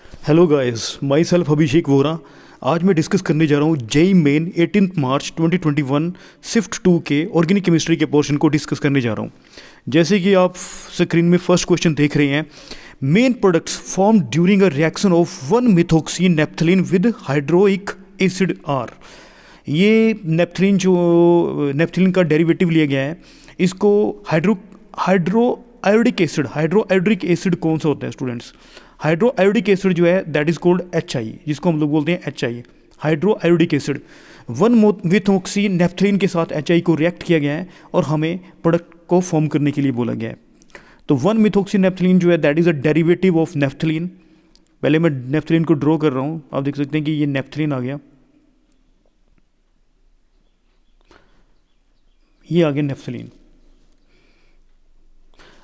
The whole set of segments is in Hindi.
हेलो गाइस, माई सेल्फ अभिषेक वोरा। आज मैं डिस्कस करने जा रहा हूँ जेई मेन 18 मार्च 2021 शिफ्ट 2 के ऑर्गेनिक केमिस्ट्री के पोर्शन को डिस्कस करने जा रहा हूँ। जैसे कि आप स्क्रीन में फर्स्ट क्वेश्चन देख रहे हैं, main products form during a reaction of 1 methoxy naphthalene with hydroiodic acid are. ये नेप्थलीन जो नेप्थलीन का डेरिवेटिव लिया गया है, इसको हाइड्रो आयोडिक एसिड कौन सा होता है स्टूडेंट्स? हाइड्रो आयोडिक एसिड जो है दैट इज कॉल्ड HI, जिसको हम लोग बोलते हैं HI, hydro iodic acid. 1 methoxy naphthalene के साथ HI को रिएक्ट किया गया है और हमें प्रोडक्ट को फॉर्म करने के लिए बोला गया है। तो 1 मिथोक्सी नेप्थलीन जो है that is a derivative of naphthalene. पहले मैं नेप्थलीन को ड्रॉ कर रहा हूँ, आप देख सकते हैं कि ये नेप्थलीन आ गया, ये आ गया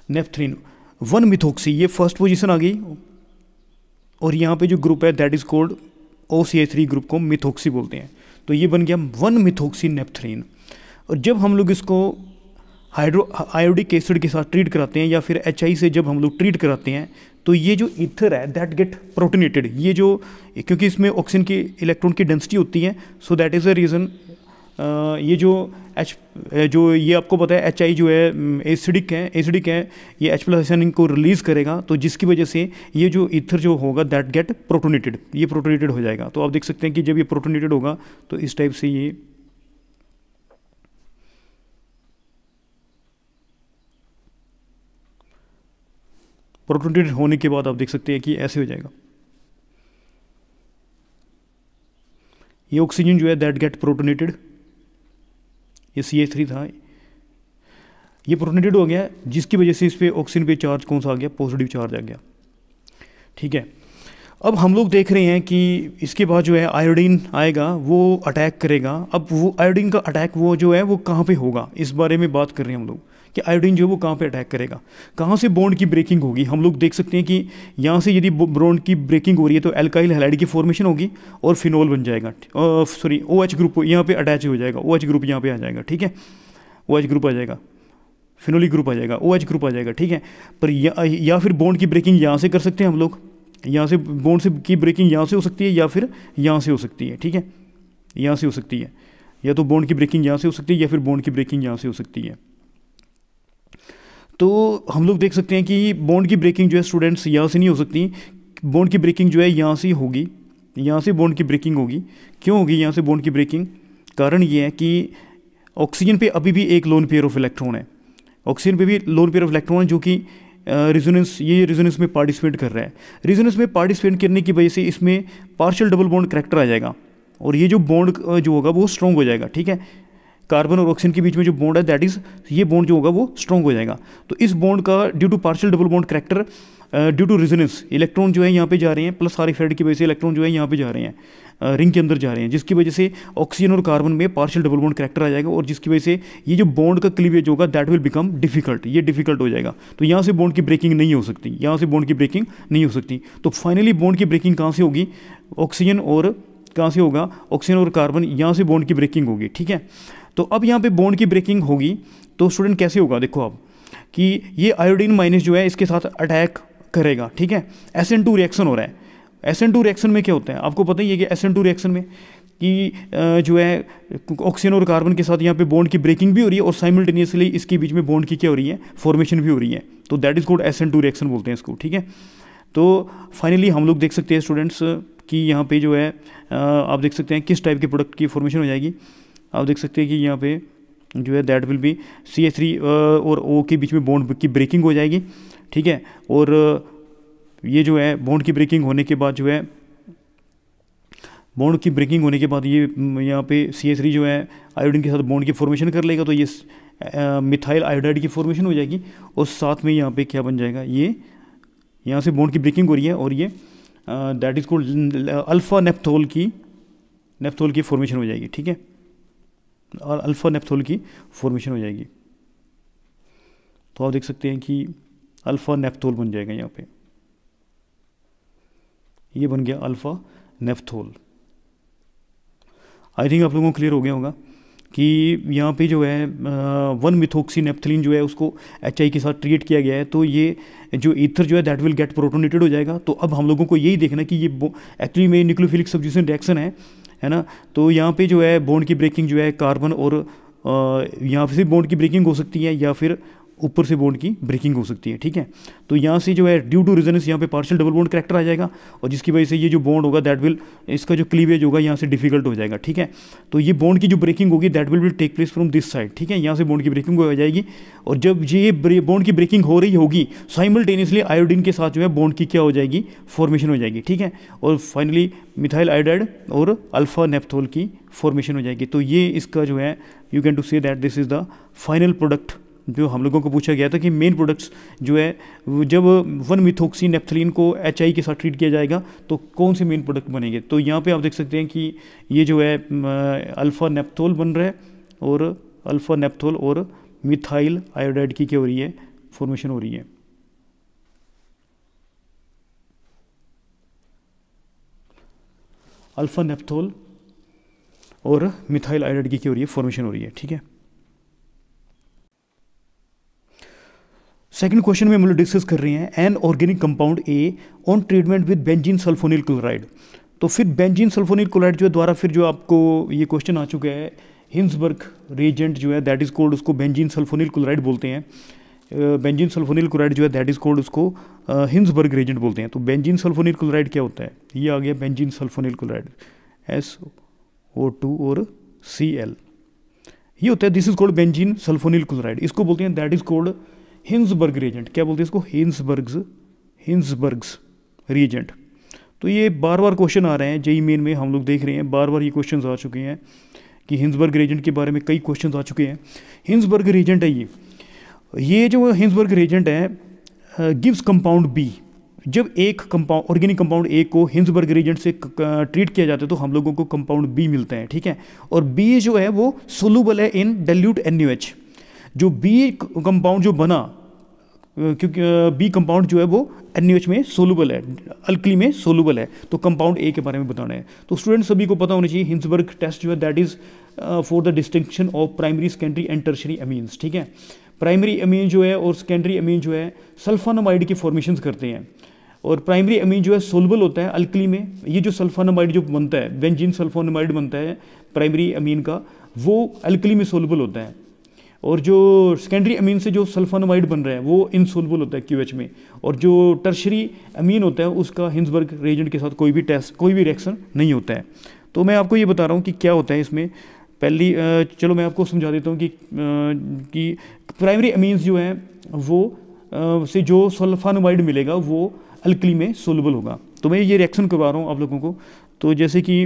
नेप्थलीन। 1 मिथोक्सी, ये फर्स्ट पोजीशन आ गई, और यहाँ पे जो ग्रुप है that is called OCH3 group को मिथोक्सी बोलते हैं। तो ये बन गया 1 मिथोक्सी नेप्थलीन। और जब हम लोग इसको हाइड्रो आयोडिक एसिड के साथ ट्रीट कराते हैं या फिर HI से जब हम लोग ट्रीट कराते हैं, तो ये जो ईथर है दैट गेट प्रोटोनेटेड। ये जो, क्योंकि इसमें ऑक्सीजन की इलेक्ट्रॉन की डेंसिटी होती है, सो दैट इज़ अ रीज़न ये जो ये आपको पता है HI जो है एसिडिक है, ये H+ आयन को रिलीज़ करेगा, तो जिसकी वजह से ये जो ईथर जो होगा दैट गेट प्रोटोनेटेड, ये प्रोटोनेटेड हो जाएगा। तो आप देख सकते हैं कि जब ये प्रोटोनेटेड होगा तो इस टाइप से ये प्रोटोनेटेड होने के बाद आप देख सकते हैं कि ऐसे हो जाएगा। ये ऑक्सीजन जो है दैट गेट प्रोटोनेटेड, ये CH3 था, ये प्रोटोनेटेड हो गया, जिसकी वजह से इस पे ऑक्सीजन पे चार्ज कौन सा आ गया? पॉजिटिव चार्ज आ गया। ठीक है, अब हम लोग देख रहे हैं कि इसके बाद जो है आयोडीन आएगा, वो अटैक करेगा। अब वो आयोडीन का अटैक वो जो है वो कहाँ पे होगा, इस बारे में बात कर रहे हैं हम लोग कि आयोडीन जो है वो कहाँ पे अटैक करेगा, कहाँ से बॉन्ड की ब्रेकिंग होगी। हम लोग देख सकते हैं कि यहाँ से यदि बॉन्ड की ब्रेकिंग हो रही है तो एल्काइल हैलाइड की फॉर्मेशन होगी और फिनोल बन जाएगा, सॉरी OH ग्रुप यहाँ पे अटैच हो जाएगा, OH ग्रुप यहाँ पे आ जाएगा। ठीक है, OH ग्रुप आ जाएगा, फिनोलिक ग्रुप आ जाएगा, OH ग्रुप आ जाएगा। ठीक है, पर या फिर बॉन्ड की ब्रेकिंग यहाँ से कर सकते हैं हम लोग, यहाँ से बॉन्ड से की ब्रेकिंग यहाँ से हो सकती है या फिर यहाँ से हो सकती है। ठीक है, यहाँ से हो सकती है, या तो बॉन्ड की ब्रेकिंग यहाँ से हो सकती है या फिर बॉन्ड की ब्रेकिंग यहाँ से हो सकती है। तो हम लोग देख सकते हैं कि बॉन्ड की ब्रेकिंग जो है स्टूडेंट्स यहाँ से नहीं हो सकती, बॉन्ड की ब्रेकिंग जो है यहाँ से होगी, यहाँ से बॉन्ड की ब्रेकिंग होगी। क्यों होगी यहाँ से बॉन्ड की ब्रेकिंग? कारण ये है कि ऑक्सीजन पे अभी भी एक लोन पेयर ऑफ इलेक्ट्रॉन है, ऑक्सीजन पे भी लोन पेयर ऑफ इलेक्ट्रॉन है, जो कि रेजोनेंस में पार्टिसिपेट कर रहा है। रेजोनेंस में पार्टिसिपेट करने की वजह से इसमें पार्शियल डबल बॉन्ड करैक्टर आ जाएगा, और ये जो बॉन्ड जो होगा वो स्ट्रॉन्ग हो जाएगा। ठीक है, कार्बन और ऑक्सीजन के बीच में जो बॉन्ड है दैट इज, ये बॉन्ड जो होगा वो स्ट्रॉन्ग हो जाएगा। तो इस बॉन्ड का due to partial double bond character, due to resonance, electron जो है यहाँ पे जा रहे हैं, प्लस RF की वजह से इलेक्ट्रॉन जो है यहाँ पे जा रहे हैं, रिंग के अंदर जा रहे हैं, जिसकी वजह से ऑक्सीजन और कार्बन में पार्शियल डबल बॉन्ड करैक्टर आ जाएगा, और जिसकी वजह से ये जो बॉन्ड का क्लीवेज होगा दैट विल बिकम डिफिकल्ट, ये डिफिकल्ट हो जाएगा। तो यहाँ से बॉन्ड की ब्रेकिंग नहीं हो सकती, यहाँ से बॉन्ड की ब्रेकिंग नहीं हो सकती। तो फाइनली बॉन्ड की ब्रेकिंग कहाँ से होगी? ऑक्सीजन और कहाँ से होगा? ऑक्सीजन और कार्बन, यहाँ से बॉन्ड की ब्रेकिंग होगी। ठीक है, तो अब यहाँ पे बॉन्ड की ब्रेकिंग होगी तो स्टूडेंट कैसे होगा? देखो आप कि ये आयोडीन माइनस जो है इसके साथ अटैक करेगा। ठीक है, SN2 रिएक्शन हो रहा है। SN2 रिएक्शन में क्या होता है आपको पता ही है कि SN2 रिएक्शन में कि जो है ऑक्सीजन और कार्बन के साथ यहाँ पे बॉन्ड की ब्रेकिंग भी हो रही है और साइमल्टेनियसली इसके बीच में बॉन्ड की क्या हो रही है? फॉर्मेशन भी हो रही है। तो that is called SN2 reaction बोलते हैं इसको। ठीक है, तो फाइनली हम लोग देख सकते हैं स्टूडेंट्स कि यहाँ पे जो है आप देख सकते हैं किस टाइप के प्रोडक्ट की फॉर्मेशन हो जाएगी। आप देख सकते हैं कि यहाँ पे जो है दैट विल बी CH3 और O के बीच में बॉन्ड की ब्रेकिंग हो जाएगी। ठीक है, और ये जो है बॉन्ड की ब्रेकिंग होने के बाद जो है, बॉन्ड की ब्रेकिंग होने के बाद ये यहाँ पे CH3 जो है आयोडीन के साथ बॉन्ड की फॉर्मेशन कर लेगा, तो ये मिथाइल आयोडाइड की फॉर्मेशन हो जाएगी, और साथ में यहाँ पे क्या बन जाएगा? ये यहाँ से बॉन्ड की ब्रेकिंग हो रही है और ये that is called alpha naphthol की फॉर्मेशन हो जाएगी। ठीक है, और अल्फा नेप्थोल की फॉर्मेशन हो जाएगी। तो आप देख सकते हैं कि अल्फा नेप्थोल बन जाएगा, यहाँ पे ये बन गया अल्फा नेप्थोल। आई थिंक आप लोगों को क्लियर हो गया होगा कि यहाँ पे जो है 1-मिथोक्सीनेप्थिलीन जो है उसको HI के साथ ट्रीट किया गया है, तो ये जो ईथर जो है दैट विल गेट प्रोटोनेटेड हो जाएगा। तो अब हम लोगों को यही देखना है कि ये एक्चुअली में न्यूक्लियोफिलिक सब्स्टिट्यूशन रिएक्शन है ना। तो यहाँ पे जो है बॉन्ड की ब्रेकिंग जो है कार्बन और यहाँ से बॉन्ड की ब्रेकिंग हो सकती है या फिर ऊपर से बॉन्ड की ब्रेकिंग हो सकती है, ठीक है। तो यहाँ से जो है ड्यू टू रेजोनेंस यहाँ पे पार्शियल डबल बॉन्ड करैक्टर आ जाएगा, और जिसकी वजह से ये जो बॉन्ड होगा दैट विल, इसका जो क्लीवेज होगा यहाँ से डिफिकल्ट हो जाएगा, ठीक है। तो ये बॉन्ड की जो ब्रेकिंग होगी that will take place from this side, ठीक है। यहाँ से बॉन्ड की ब्रेकिंग हो जाएगी, और जब ये बॉन्ड की ब्रेकिंग हो रही होगी साइमल्टेनियसली आयोडीन के साथ जो है बॉन्ड की क्या हो जाएगी, फॉर्मेशन हो जाएगी, ठीक है। और फाइनली मिथाइल आयोडाइड और अल्फा नेप्थोल की फॉर्मेशन हो जाएगी। तो ये इसका जो है you can to say that this is the final product जो हम लोगों को पूछा गया था कि मेन प्रोडक्ट्स जो है जब 1-मिथोक्सीनेप्थिलीन को HI के साथ ट्रीट किया जाएगा तो कौन से मेन प्रोडक्ट बनेंगे। तो यहाँ पे आप देख सकते हैं कि ये जो है अल्फ़ा नेप्थोल बन रहा है, और अल्फ़ा नेप्थोल और मिथाइल आयोडाइड की क्या हो रही है, फॉर्मेशन हो रही है। अल्फ़ा नेप्थोल और मिथाइल आयोडाइड की क्या हो रही है, फॉर्मेशन हो रही है, ठीक है। सेकंड क्वेश्चन में हम लोग डिस्कस कर रहे हैं an organic compound A on treatment with benzene sulphonyl chloride. तो फिर बेंजीन सल्फोनिल क्लोराइड जो है द्वारा फिर जो आपको ये क्वेश्चन आ चुका है, हिंसबर्ग रिएजेंट जो है दैट इज कोल्ड, उसको बेंजीन सल्फोनिल क्लोराइड बोलते हैं। बेंजीन सल्फोनिल क्लोराइड जो है दैट इज कोल्ड, उसको हिंसबर्ग रिएजेंट बोलते हैं। तो बेंजीन सल्फोनिल क्लोराइड क्या होता है, ये आ गया बेंजीन सल्फोनिल क्लोराइड SO2 और Cl, ये होता है, this is cold benzene sulphonyl chloride. इसको बोलते हैं that is cold Hinsberg reagent. क्या बोलते हैं इसको, हिंसबर्ग्स रिएजेंट। तो ये बार बार क्वेश्चन आ रहे हैं जेईई मेन में, हम लोग देख रहे हैं बार बार ये क्वेश्चन आ चुके हैं कि हिंसबर्ग रिएजेंट के बारे में कई क्वेश्चन आ चुके हैं। हिंसबर्ग रिएजेंट है ये जो हिंसबर्ग रिएजेंट है गिव्स कंपाउंड बी। जब एक कंपाउंड ऑर्गेनिक कंपाउंड ए को हिंसबर्ग रिएजेंट से ट्रीट किया जाता है तो हम लोगों को कंपाउंड बी मिलता है, ठीक है। और बी जो है वो सोलूबल है इन डाइल्यूट NaOH। जो बी कंपाउंड जो बना, क्योंकि बी कंपाउंड जो है वो NaOH में सोलूबल है, अल्कली में सोलूबल है, तो कंपाउंड ए के बारे में बताना है। तो स्टूडेंट सभी को पता होना चाहिए हिंसबर्ग टेस्ट जो है that is for the distinction of primary, secondary and tertiary amines, ठीक है। प्राइमरी अमीन जो है और सेकेंडरी अमीन जो है सल्फानामाइड की फॉर्मेशन करते हैं, और प्राइमरी अमीन जो है सोलबल होता है अल्कली में। ये जो सल्फानामाइड जो बनता है, बेंजीन सल्फानामाइड बनता है प्राइमरी अमीन का, वो अल्कली में सोलबल होता है, और जो सेकेंडरी अमीन से जो सल्फानामाइड बन रहा है वो इनसोलबल होता है QH में, और जो टर्शरी अमीन होता है उसका हिंसबर्ग रिएजेंट के साथ कोई भी रिएक्शन नहीं होता है। तो मैं आपको ये बता रहा हूँ कि क्या होता है इसमें। पहली चलो मैं आपको समझा देता हूँ कि प्राइमरी अमीन्स जो हैं वो से जो सल्फानामाइड मिलेगा वो अल्कली में सोलबल होगा। तो मैं ये रिएक्शन करवा रहा हूँ आप लोगों को। तो जैसे कि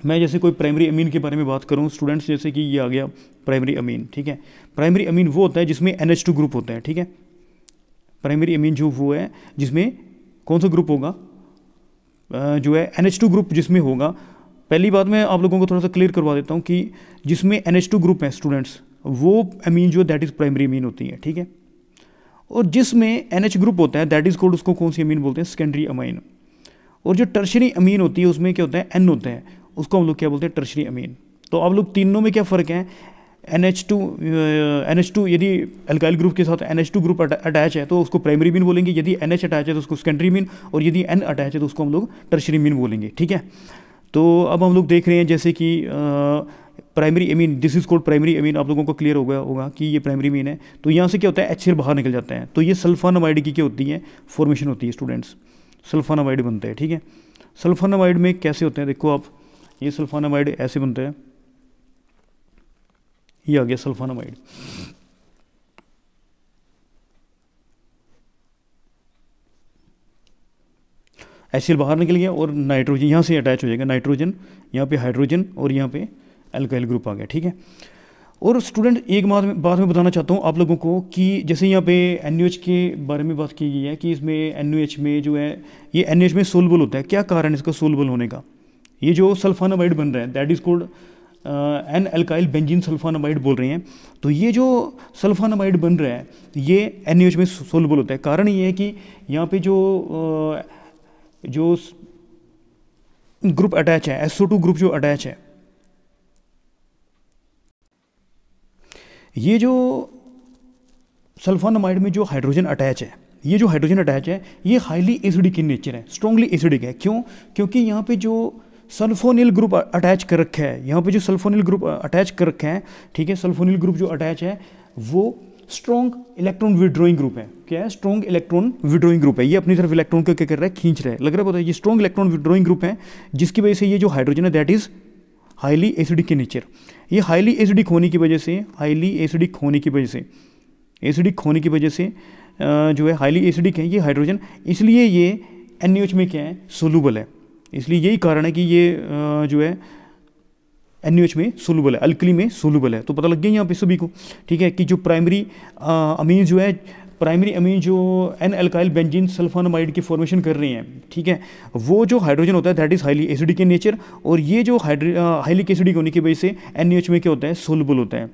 मैं जैसे कोई प्राइमरी अमीन के बारे में बात करूँ स्टूडेंट्स, जैसे कि ये आ गया प्राइमरी अमीन, ठीक है। प्राइमरी अमीन वो होता है जिसमें NH2 ग्रुप होता है, ठीक है। प्राइमरी अमीन जो वो है जिसमें कौन सा ग्रुप होगा, जो है NH2 ग्रुप जिसमें होगा। पहली बात मैं आप लोगों को थोड़ा सा क्लियर करवा देता हूँ कि जिसमें NH2 ग्रुप है स्टूडेंट्स, वो अमीन जो है दैट इज़ प्राइमरी अमीन होती है, ठीक है। और जिसमें NH ग्रुप होता है दैट इज़ कोल्ड, उसको कौन सी अमीन बोलते हैं, सेकेंडरी अमीन। और जो टर्शरी अमीन होती है उसमें क्या होता है, N होता है, उसको हम लोग क्या बोलते हैं, टर्शरी अमीन। तो आप लोग तीनों में क्या फ़र्क है, NH2 यदि अल्काइल ग्रुप के साथ NH2 ग्रुप अटैच है तो उसको प्राइमरी अमीन बोलेंगे, यदि NH अटैच है तो उसको सेकेंडरी अमीन, और यदि N अटैच है तो उसको हम लोग टर्शरी अमीन बोलेंगे, ठीक है। तो अब हम लोग देख रहे हैं जैसे कि primary amine, this is cold primary amine, आप लोगों को क्लियर हो गया होगा कि ये प्राइमरी अमीन है। तो यहाँ से क्या होता है, HCl बाहर निकल जाता है, तो ये सल्फानामाइड की क्या होती है, फॉर्मेशन होती है स्टूडेंट्स, सल्फानामाइड बनता है, ठीक है। सल्फानामाइड में कैसे होते हैं, देखो आप, ये सल्फानामाइड ऐसे बनता है, ये आ गया सल्फानामाइड। HCl बाहर निकल गया और नाइट्रोजन यहाँ से अटैच हो जाएगा, नाइट्रोजन यहाँ पे हाइड्रोजन और यहाँ पे अल्काइल ग्रुप आ गया, ठीक है। और स्टूडेंट एक बात मैं बताना चाहता हूँ आप लोगों को कि जैसे यहाँ पे NaOH के बारे में बात की गई है कि इसमें NaOH में जो है ये NaOH में सोलबल होता है। क्या कारण है इसका सोलबल होने का, ये जो सल्फानामाइड बन रहा है that is called N alkyl benzene sulfonamide बोल रहे हैं। तो ये जो सल्फानामाइड बन रहा है ये NaOH में सोलबल होता है। कारण ये है कि यहाँ पे जो ग्रुप अटैच है, SO2 ग्रुप जो अटैच है, ये जो सल्फोनामाइड में जो हाइड्रोजन अटैच है, ये जो हाइड्रोजन अटैच है ये हाईली एसिडिक इन नेचर है, स्ट्रॉन्गली एसिडिक है। क्यों? क्योंकि यहाँ पे जो सल्फोनिल ग्रुप अटैच कर रखा है, यहाँ पे जो सल्फोनिल ग्रुप अटैच कर रखा है, ठीक है, सल्फोनिल ग्रुप जो अटैच है वो स्ट्रॉन्ग इलेक्ट्रॉन विड्रॉइंग ग्रुप है। क्या है? स्ट्रॉन्ग इलेक्ट्रॉन विड्रॉइंग ग्रुप है। ये अपनी तरफ इलेक्ट्रॉन को क्या कर रहा है? खींच रहा है। लग रहा है पता है? ये स्ट्रॉन्ग इलेक्ट्रॉन विड्रॉइंग ग्रुप है, जिसकी वजह से ये जो हाइड्रोजन है that is highly acidic in nature. ये हाईली एसिडिक होने की वजह से, हाईली एसिडिक होने की वजह से, एसिडिक होने की वजह से जो है हाईली एसिडिक है ये हाइड्रोजन, इसलिए ये NaOH में क्या है? सोलूबल है। इसलिए यही कारण है कि ये जो है NaOH में सोलूबल है, अल्कली में सोलूबल है। तो पता लग गया यहाँ पे सभी को, ठीक है, कि जो प्राइमरी अमीन जो है, प्राइमरी अमीन जो एन अल्काइल बेंजीन सल्फोनामाइड की फॉर्मेशन कर रही हैं, ठीक है, वो जो हाइड्रोजन होता है that is highly acidic in nature, और ये जो हाईली एसिडिक होने की वजह से NaOH में क्या होता है? सोलूबल होता है।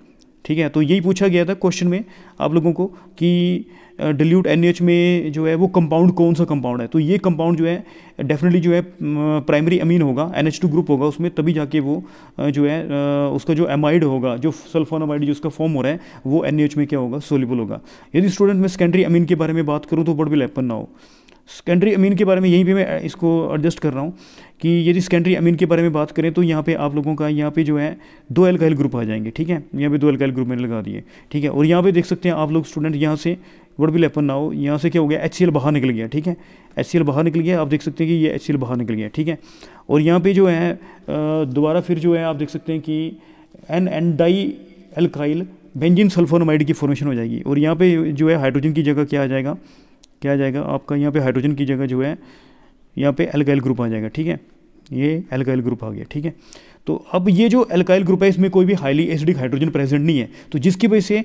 ठीक है, तो यही पूछा गया था क्वेश्चन में आप लोगों को कि डिल्यूट NaOH में जो है वो कंपाउंड कौन सा कंपाउंड है। तो ये कंपाउंड जो है डेफिनेटली जो है प्राइमरी अमीन होगा, NH2 ग्रुप होगा उसमें, तभी जाके वो जो है उसका जो एमाइड होगा, जो सल्फोनामाइड जो उसका फॉर्म हो रहा है वो NaOH में क्या होगा? सोल्यूबल होगा। यदि स्टूडेंट मैं सेकेंडरी अमीन के बारे में बात करूँ तो बट भी लेपन ना हो। सेकेंडरी अमीन के बारे में यहीं पे मैं इसको एडजस्ट कर रहा हूँ कि यदि सेकेंडरी अमीन के बारे में बात करें तो यहाँ पे आप लोगों का यहाँ पे जो है 2 एल्काइल ग्रुप आ जाएंगे। ठीक है, यहाँ पे 2 एल्काइल ग्रुप मैंने लगा दिए। ठीक है, और यहाँ पे देख सकते हैं आप लोग स्टूडेंट, यहाँ से वर्ड भी लेपन ना हो, यहाँ से क्या हो गया? HCl बाहर निकल गया। ठीक है, HCl बाहर निकल गया, आप देख सकते हैं कि ये HCl बाहर निकल गया। ठीक है, और यहाँ पे जो है दोबारा फिर जो है आप देख सकते हैं कि N di alkyl benzene sulfonamide की फॉर्मेशन हो जाएगी, और यहाँ पे जो है हाइड्रोजन की जगह क्या आ जाएगा? क्या आ जाएगा आपका? यहाँ पे हाइड्रोजन की जगह जो है यहाँ पे एल्काइल ग्रुप आ जाएगा। ठीक है, ये एल्काइल ग्रुप आ गया। ठीक है, तो अब ये जो एल्काइल ग्रुप है इसमें कोई भी हाईली एसिडिक हाइड्रोजन प्रेजेंट नहीं है, तो जिसकी वजह से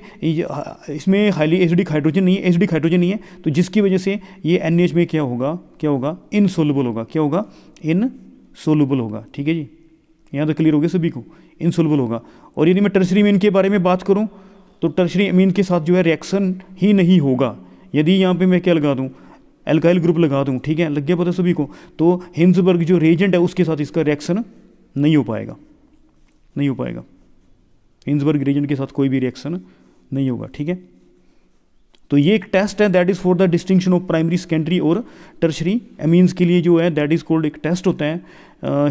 इसमें हाईली एसिडिक हाइड्रोजन नहीं है, एसिडिक हाइड्रोजन नहीं है, तो जिसकी वजह से ये NaOH में क्या होगा? क्या होगा? इनसोल्युबल होगा। क्या होगा? इनसोल्युबल होगा। ठीक है जी, यहाँ तक क्लियर हो गया सभी को? इनसोल्युबल होगा। और यदि मैं टर्शरी अमीन के बारे में बात करूँ तो टर्शरी अमीन के साथ जो है रिएक्शन ही नहीं होगा। यदि यहाँ पे मैं क्या लगा दूँ? एल्काइल ग्रुप लगा दूँ। ठीक है, लग गया पता सभी को? तो हिंसबर्ग जो रिएजेंट है उसके साथ इसका रिएक्शन नहीं हो पाएगा, नहीं हो पाएगा। हिंसबर्ग रिएजेंट के साथ कोई भी रिएक्शन नहीं होगा। ठीक है, तो ये एक टेस्ट है that is for the distinction of primary, secondary और टर्शरी अमीन्स के लिए जो है दैट इज़ कॉल्ड, एक टेस्ट होता है,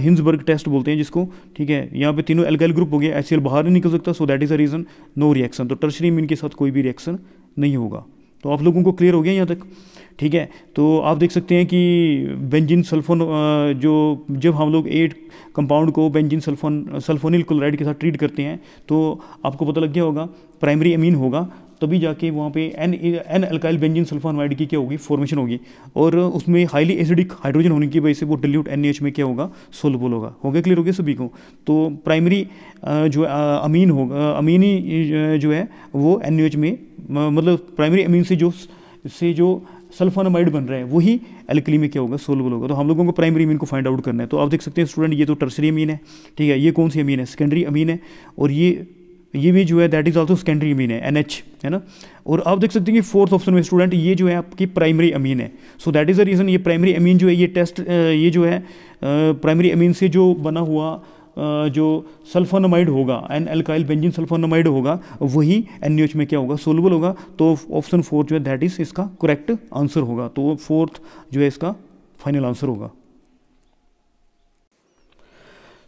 हिंसबर्ग टेस्ट बोलते हैं जिसको। ठीक है, यहाँ पे तीनों एल्काइल ग्रुप हो गया, HCl बाहर नहीं निकल सकता, so that is a reason no reaction. तो टर्शरी अमीन के साथ कोई भी रिएक्शन नहीं होगा। तो आप लोगों को क्लियर हो गया यहाँ तक? ठीक है, तो आप देख सकते हैं कि बेंजीन सल्फोन जो जब हम लोग 8 कंपाउंड को बेंजीन सल्फोनिल क्लोराइड के साथ ट्रीट करते हैं तो आपको पता लग गया होगा प्राइमरी अमीन होगा, तभी जाके वहाँ पे एन अल्काइल बेंजीन सल्फोनामाइड की क्या होगी? फॉर्मेशन होगी, और उसमें हाईली एसिडिक हाइड्रोजन होने की वजह से वो डिल्यूट NaOH में क्या होगा? सोलुबल होगा। हो गया? क्लियर हो गया सभी को? तो प्राइमरी जो अमीन होगा, अमीनी जो है वो NaOH में, मतलब प्राइमरी अमीन से जो सल्फोनामाइड बन रहा है वही एल्कली में क्या होगा? सोलुबल होगा। तो हम लोगों को प्राइमरी अमीन को फाइंड आउट करना है। तो आप देख सकते हैं स्टूडेंट, ये तो टर्शरी अमीन है। ठीक है, ये कौन सी अमीन है? सेकेंडरी अमीन है, और ये भी जो है that is also secondary amine है, NH, है ना। और आप देख सकते हैं कि 4th ऑप्शन में स्टूडेंट ये जो है आपकी प्राइमरी अमीन है। सो दैट इज़ द रीज़न ये प्राइमरी अमीन जो है, ये टेस्ट ये जो है प्राइमरी अमीन से जो बना हुआ जो सल्फोनामाइड होगा, एन अल्काइल बेंजीन सल्फोनामाइड होगा, वही NaOH में क्या होगा? सोलुबल होगा। तो ऑप्शन 4 जो है दैट इज़ इसका करेक्ट आंसर होगा। तो 4th जो है इसका फाइनल आंसर होगा।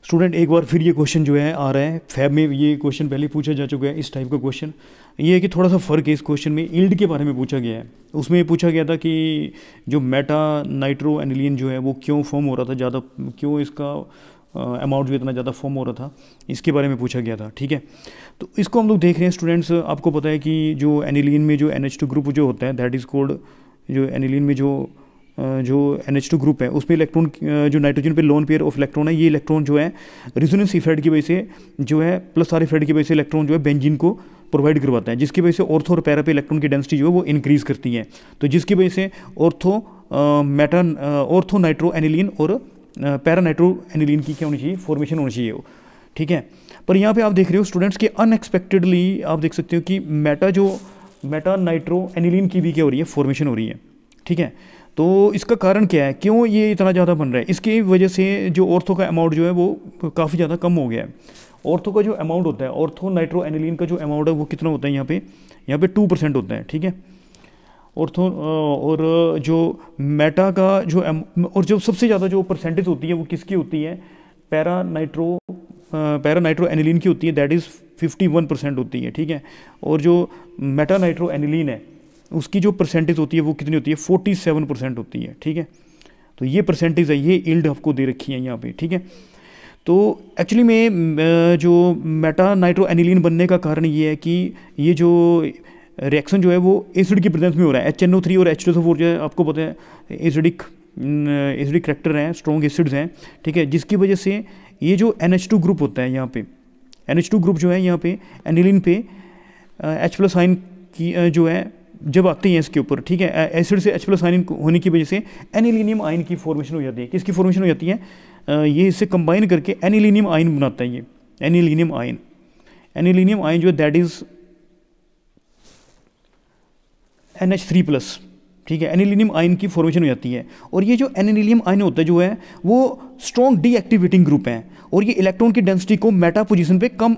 स्टूडेंट एक बार फिर ये क्वेश्चन जो है आ रहा है फैब में, ये क्वेश्चन पहले पूछा जा चुका है। इस टाइप का क्वेश्चन ये है कि थोड़ा सा फ़र्क है इस क्वेश्चन में। ईल्ड के बारे में पूछा गया है, उसमें पूछा गया था कि जो मेटा नाइट्रो एनिलीन जो है वो क्यों फॉर्म हो रहा था ज़्यादा, क्यों इसका अमाउंट जो इतना ज़्यादा फॉर्म हो रहा था, इसके बारे में पूछा गया था। ठीक है, तो इसको हम लोग देख रहे हैं स्टूडेंट्स। आपको पता है कि जो एनिलीन में जो NH2 ग्रुप जो होता है दैट इज़ कॉल्ड, जो एनिलीन में जो NH2 ग्रुप है उसमें इलेक्ट्रॉन जो नाइट्रोजन पे लोन पेयर ऑफ इलेक्ट्रॉन है, ये इलेक्ट्रॉन जो है रेजोनेंस इफेक्ट की वजह से जो है प्लस आर इफेक्ट की वजह से इलेक्ट्रॉन जो है बेंजीन को प्रोवाइड करवाता है, जिसकी वजह से ऑर्थो और पैरा पे इलेक्ट्रॉन की डेंसिटी जो है वो इंक्रीज़ करती है। तो जिसकी वजह से ऑर्थो नाइट्रो एनिलीन और पैरा नाइट्रो एनिलीन की क्या होनी चाहिए? फॉर्मेशन होनी चाहिए। ठीक है, पर यहाँ पे आप देख रहे हो स्टूडेंट्स कि अनएक्सपेक्टेडली आप देख सकते हो कि मेटा नाइट्रो एनिलीन की भी क्या हो रही है? फॉर्मेशन हो रही है। ठीक है, तो इसका कारण क्या है? क्यों ये इतना ज़्यादा बन रहा है? इसकी वजह से जो ऑर्थो का अमाउंट जो है वो काफ़ी ज़्यादा कम हो गया है। ऑर्थो का जो अमाउंट होता है, ऑर्थो नाइट्रो एनिलीन का जो अमाउंट है वो कितना होता है यहाँ पे 2% होता है, ठीक है। ऑर्थो और जो मेटा का जो और जो सबसे ज़्यादा जो परसेंटेज होती है वो किसकी होती है, पैरा नाइट्रो एनिलीन की होती है, दैट इज़ 51% होती है, ठीक है। और जो मेटा नाइट्रो एनिलीन है उसकी जो परसेंटेज होती है वो कितनी होती है, 47% होती है, ठीक है। तो ये परसेंटेज है, ये यील्ड आपको दे रखी है यहाँ पे, ठीक है। तो एक्चुअली में जो मेटा नाइट्रो एनिलीन बनने का कारण ये है कि ये जो रिएक्शन जो है वो एसिड की प्रेजेंस में हो रहा है। HNO3 और H2SO4 जो है आपको पता है एसिडिक करेक्टर हैं, स्ट्रॉन्ग एसिड्स हैं, ठीक है, जिसकी वजह से ये जो NH2 ग्रुप होता है यहाँ पे, NH2 ग्रुप जो है यहाँ पे एनिलीन पे H+ आयन की जो है जब आते हैं इसके ऊपर, ठीक है, एसिड से H+ आयन होने की वजह से एनिलीनियम आयन की फॉर्मेशन हो जाती है। किसकी फॉर्मेशन हो जाती है, ये इससे कंबाइन करके एनिलीनियम आयन बनाता है। ये एनिलीनियम आयन जो है दैट इज NH3+, ठीक है, एनिलीनियम आयन की फॉर्मेशन हो जाती है। और ये जो एनिलीनियम आयन होता है जो है वो स्ट्रॉन्ग डीएक्टिवेटिंग ग्रुप है, और ये इलेक्ट्रॉन की डेंसिटी को मेटा पोजीशन पे कम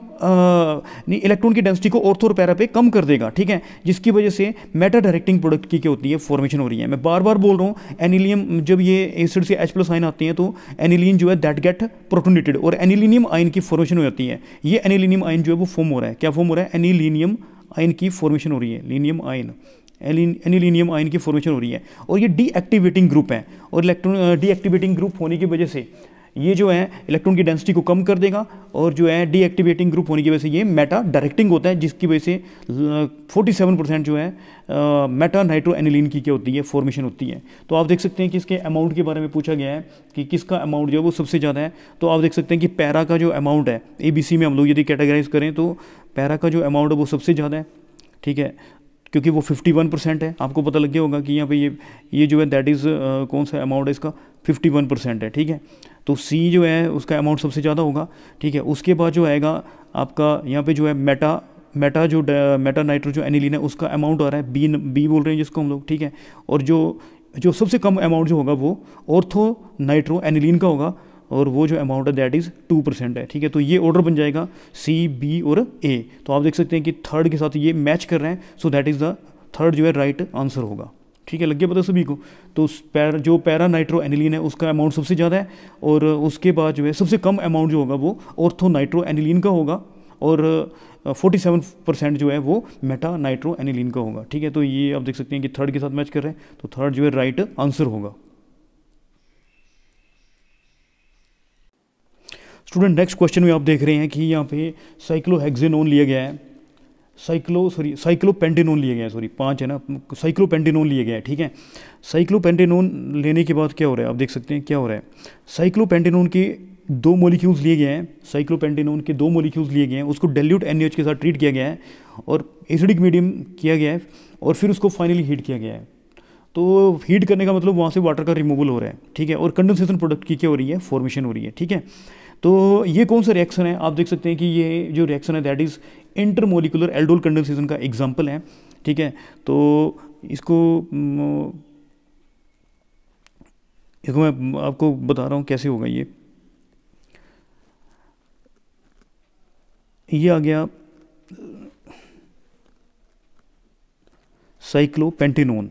इलेक्ट्रॉन की डेंसिटी को ऑर्थो और पैरा पे कम कर देगा, ठीक है, जिसकी वजह से मेटा डायरेक्टिंग प्रोडक्ट की क्या होती है, फॉर्मेशन हो रही है। मैं बार बार बोल रहा हूँ, एनिलियम जब ये एसिड से H+ आयन आते हैं तो एनिलीन जो है दैट गेट प्रोटोनेटेड और एनिलीनियम आयन की फॉर्मेशन हो जाती है। ये एनिलीनियम आयन जो है वो फॉर्म हो रहा है, क्या फॉर्म हो रहा है, एनिलीनियम आयन की फॉर्मेशन हो रही है, लीनियम आयन, एनिलीनियम आयन की फॉर्मेशन हो रही है। और ये डीएक्टिवेटिंग ग्रुप है, और इलेक्ट्रॉन डीएक्टिवेटिंग ग्रुप होने की वजह से ये जो है इलेक्ट्रॉन की डेंसिटी को कम कर देगा, और जो है डीएक्टिवेटिंग ग्रुप होने की वजह से ये मेटा डायरेक्टिंग होता है, जिसकी वजह से 47% जो है मेटा नाइट्रो एनिलीन की क्या होती है, फॉर्मेशन होती है। तो आप देख सकते हैं कि इसके अमाउंट के बारे में पूछा गया है कि किसका अमाउंट जो है वो सबसे ज़्यादा है। तो आप देख सकते हैं कि पैरा का जो अमाउंट है, ABC में हम लोग यदि कैटेगराइज करें तो पैरा का जो अमाउंट है वो सबसे ज़्यादा है, ठीक है, क्योंकि वो 51% है। आपको पता लग गया होगा कि यहाँ पे ये जो है दैट इज़ कौन सा अमाउंट है इसका, 51% है, ठीक है। तो C जो है उसका अमाउंट सबसे ज़्यादा होगा, ठीक है। उसके बाद जो आएगा आपका यहाँ पे जो है मेटा नाइट्रो जो एनिलीन है उसका अमाउंट आ रहा है B बोल रहे हैं जिसको हम लोग, ठीक है। और जो सबसे कम अमाउंट जो होगा वो ऑर्थो नाइट्रो एनिलीन का होगा, और वो जो अमाउंट है दैट इज़ 2% है, ठीक है। तो ये ऑर्डर बन जाएगा C, B और A। तो आप देख सकते हैं कि थर्ड के साथ ये मैच कर रहे हैं, सो दैट इज़ द थर्ड जो है राइट आंसर होगा, ठीक है। लग गया पता सभी को। तो जो पैरा नाइट्रो एनिलीन है उसका अमाउंट सबसे ज़्यादा है, और उसके बाद जो है सबसे कम अमाउंट जो होगा वो ऑर्थो नाइट्रो एनिलीन का होगा, और 47% जो है वो मेटा नाइट्रो एनिलीन का होगा, ठीक है। तो ये आप देख सकते हैं कि थर्ड के साथ मैच कर रहे हैं, तो थर्ड जो है राइट आंसर होगा। स्टूडेंट नेक्स्ट क्वेश्चन में आप देख रहे हैं कि यहाँ पे साइक्लोहेक्सेनोन लिया गया है, साइक्लोपेंटेनोन लिया गया है, सॉरी 5 है ना, साइक्लोपेंटेनोन लिया गया है, ठीक है। साइक्लोपेंटेनोन लेने के बाद क्या हो रहा है, आप देख सकते हैं क्या हो रहा है। साइक्लोपेंटेनोन के 2 मॉलिक्यूल्स लिए गए हैं, साइक्लोपेंटेनोन के 2 मॉलिक्यूल्स लिए गए हैं, उसको डाइल्यूट NaOH के साथ ट्रीट किया गया है और एसिडिक मीडियम किया गया है, और फिर उसको फाइनली हीट किया गया है। तो हीट करने का मतलब वहाँ से वाटर का रिमूवल हो रहा है, ठीक है, और कंडेंसेशन प्रोडक्ट की क्या हो रही है, फॉर्मेशन हो रही है, ठीक है। तो ये कौन सा रिएक्शन है, आप देख सकते हैं कि ये जो रिएक्शन है that is intermolecular aldol condensation का एग्जांपल है, ठीक है। तो इसको मैं आपको बता रहा हूँ कैसे होगा। ये आ गया साइक्लोपेंटेनोन,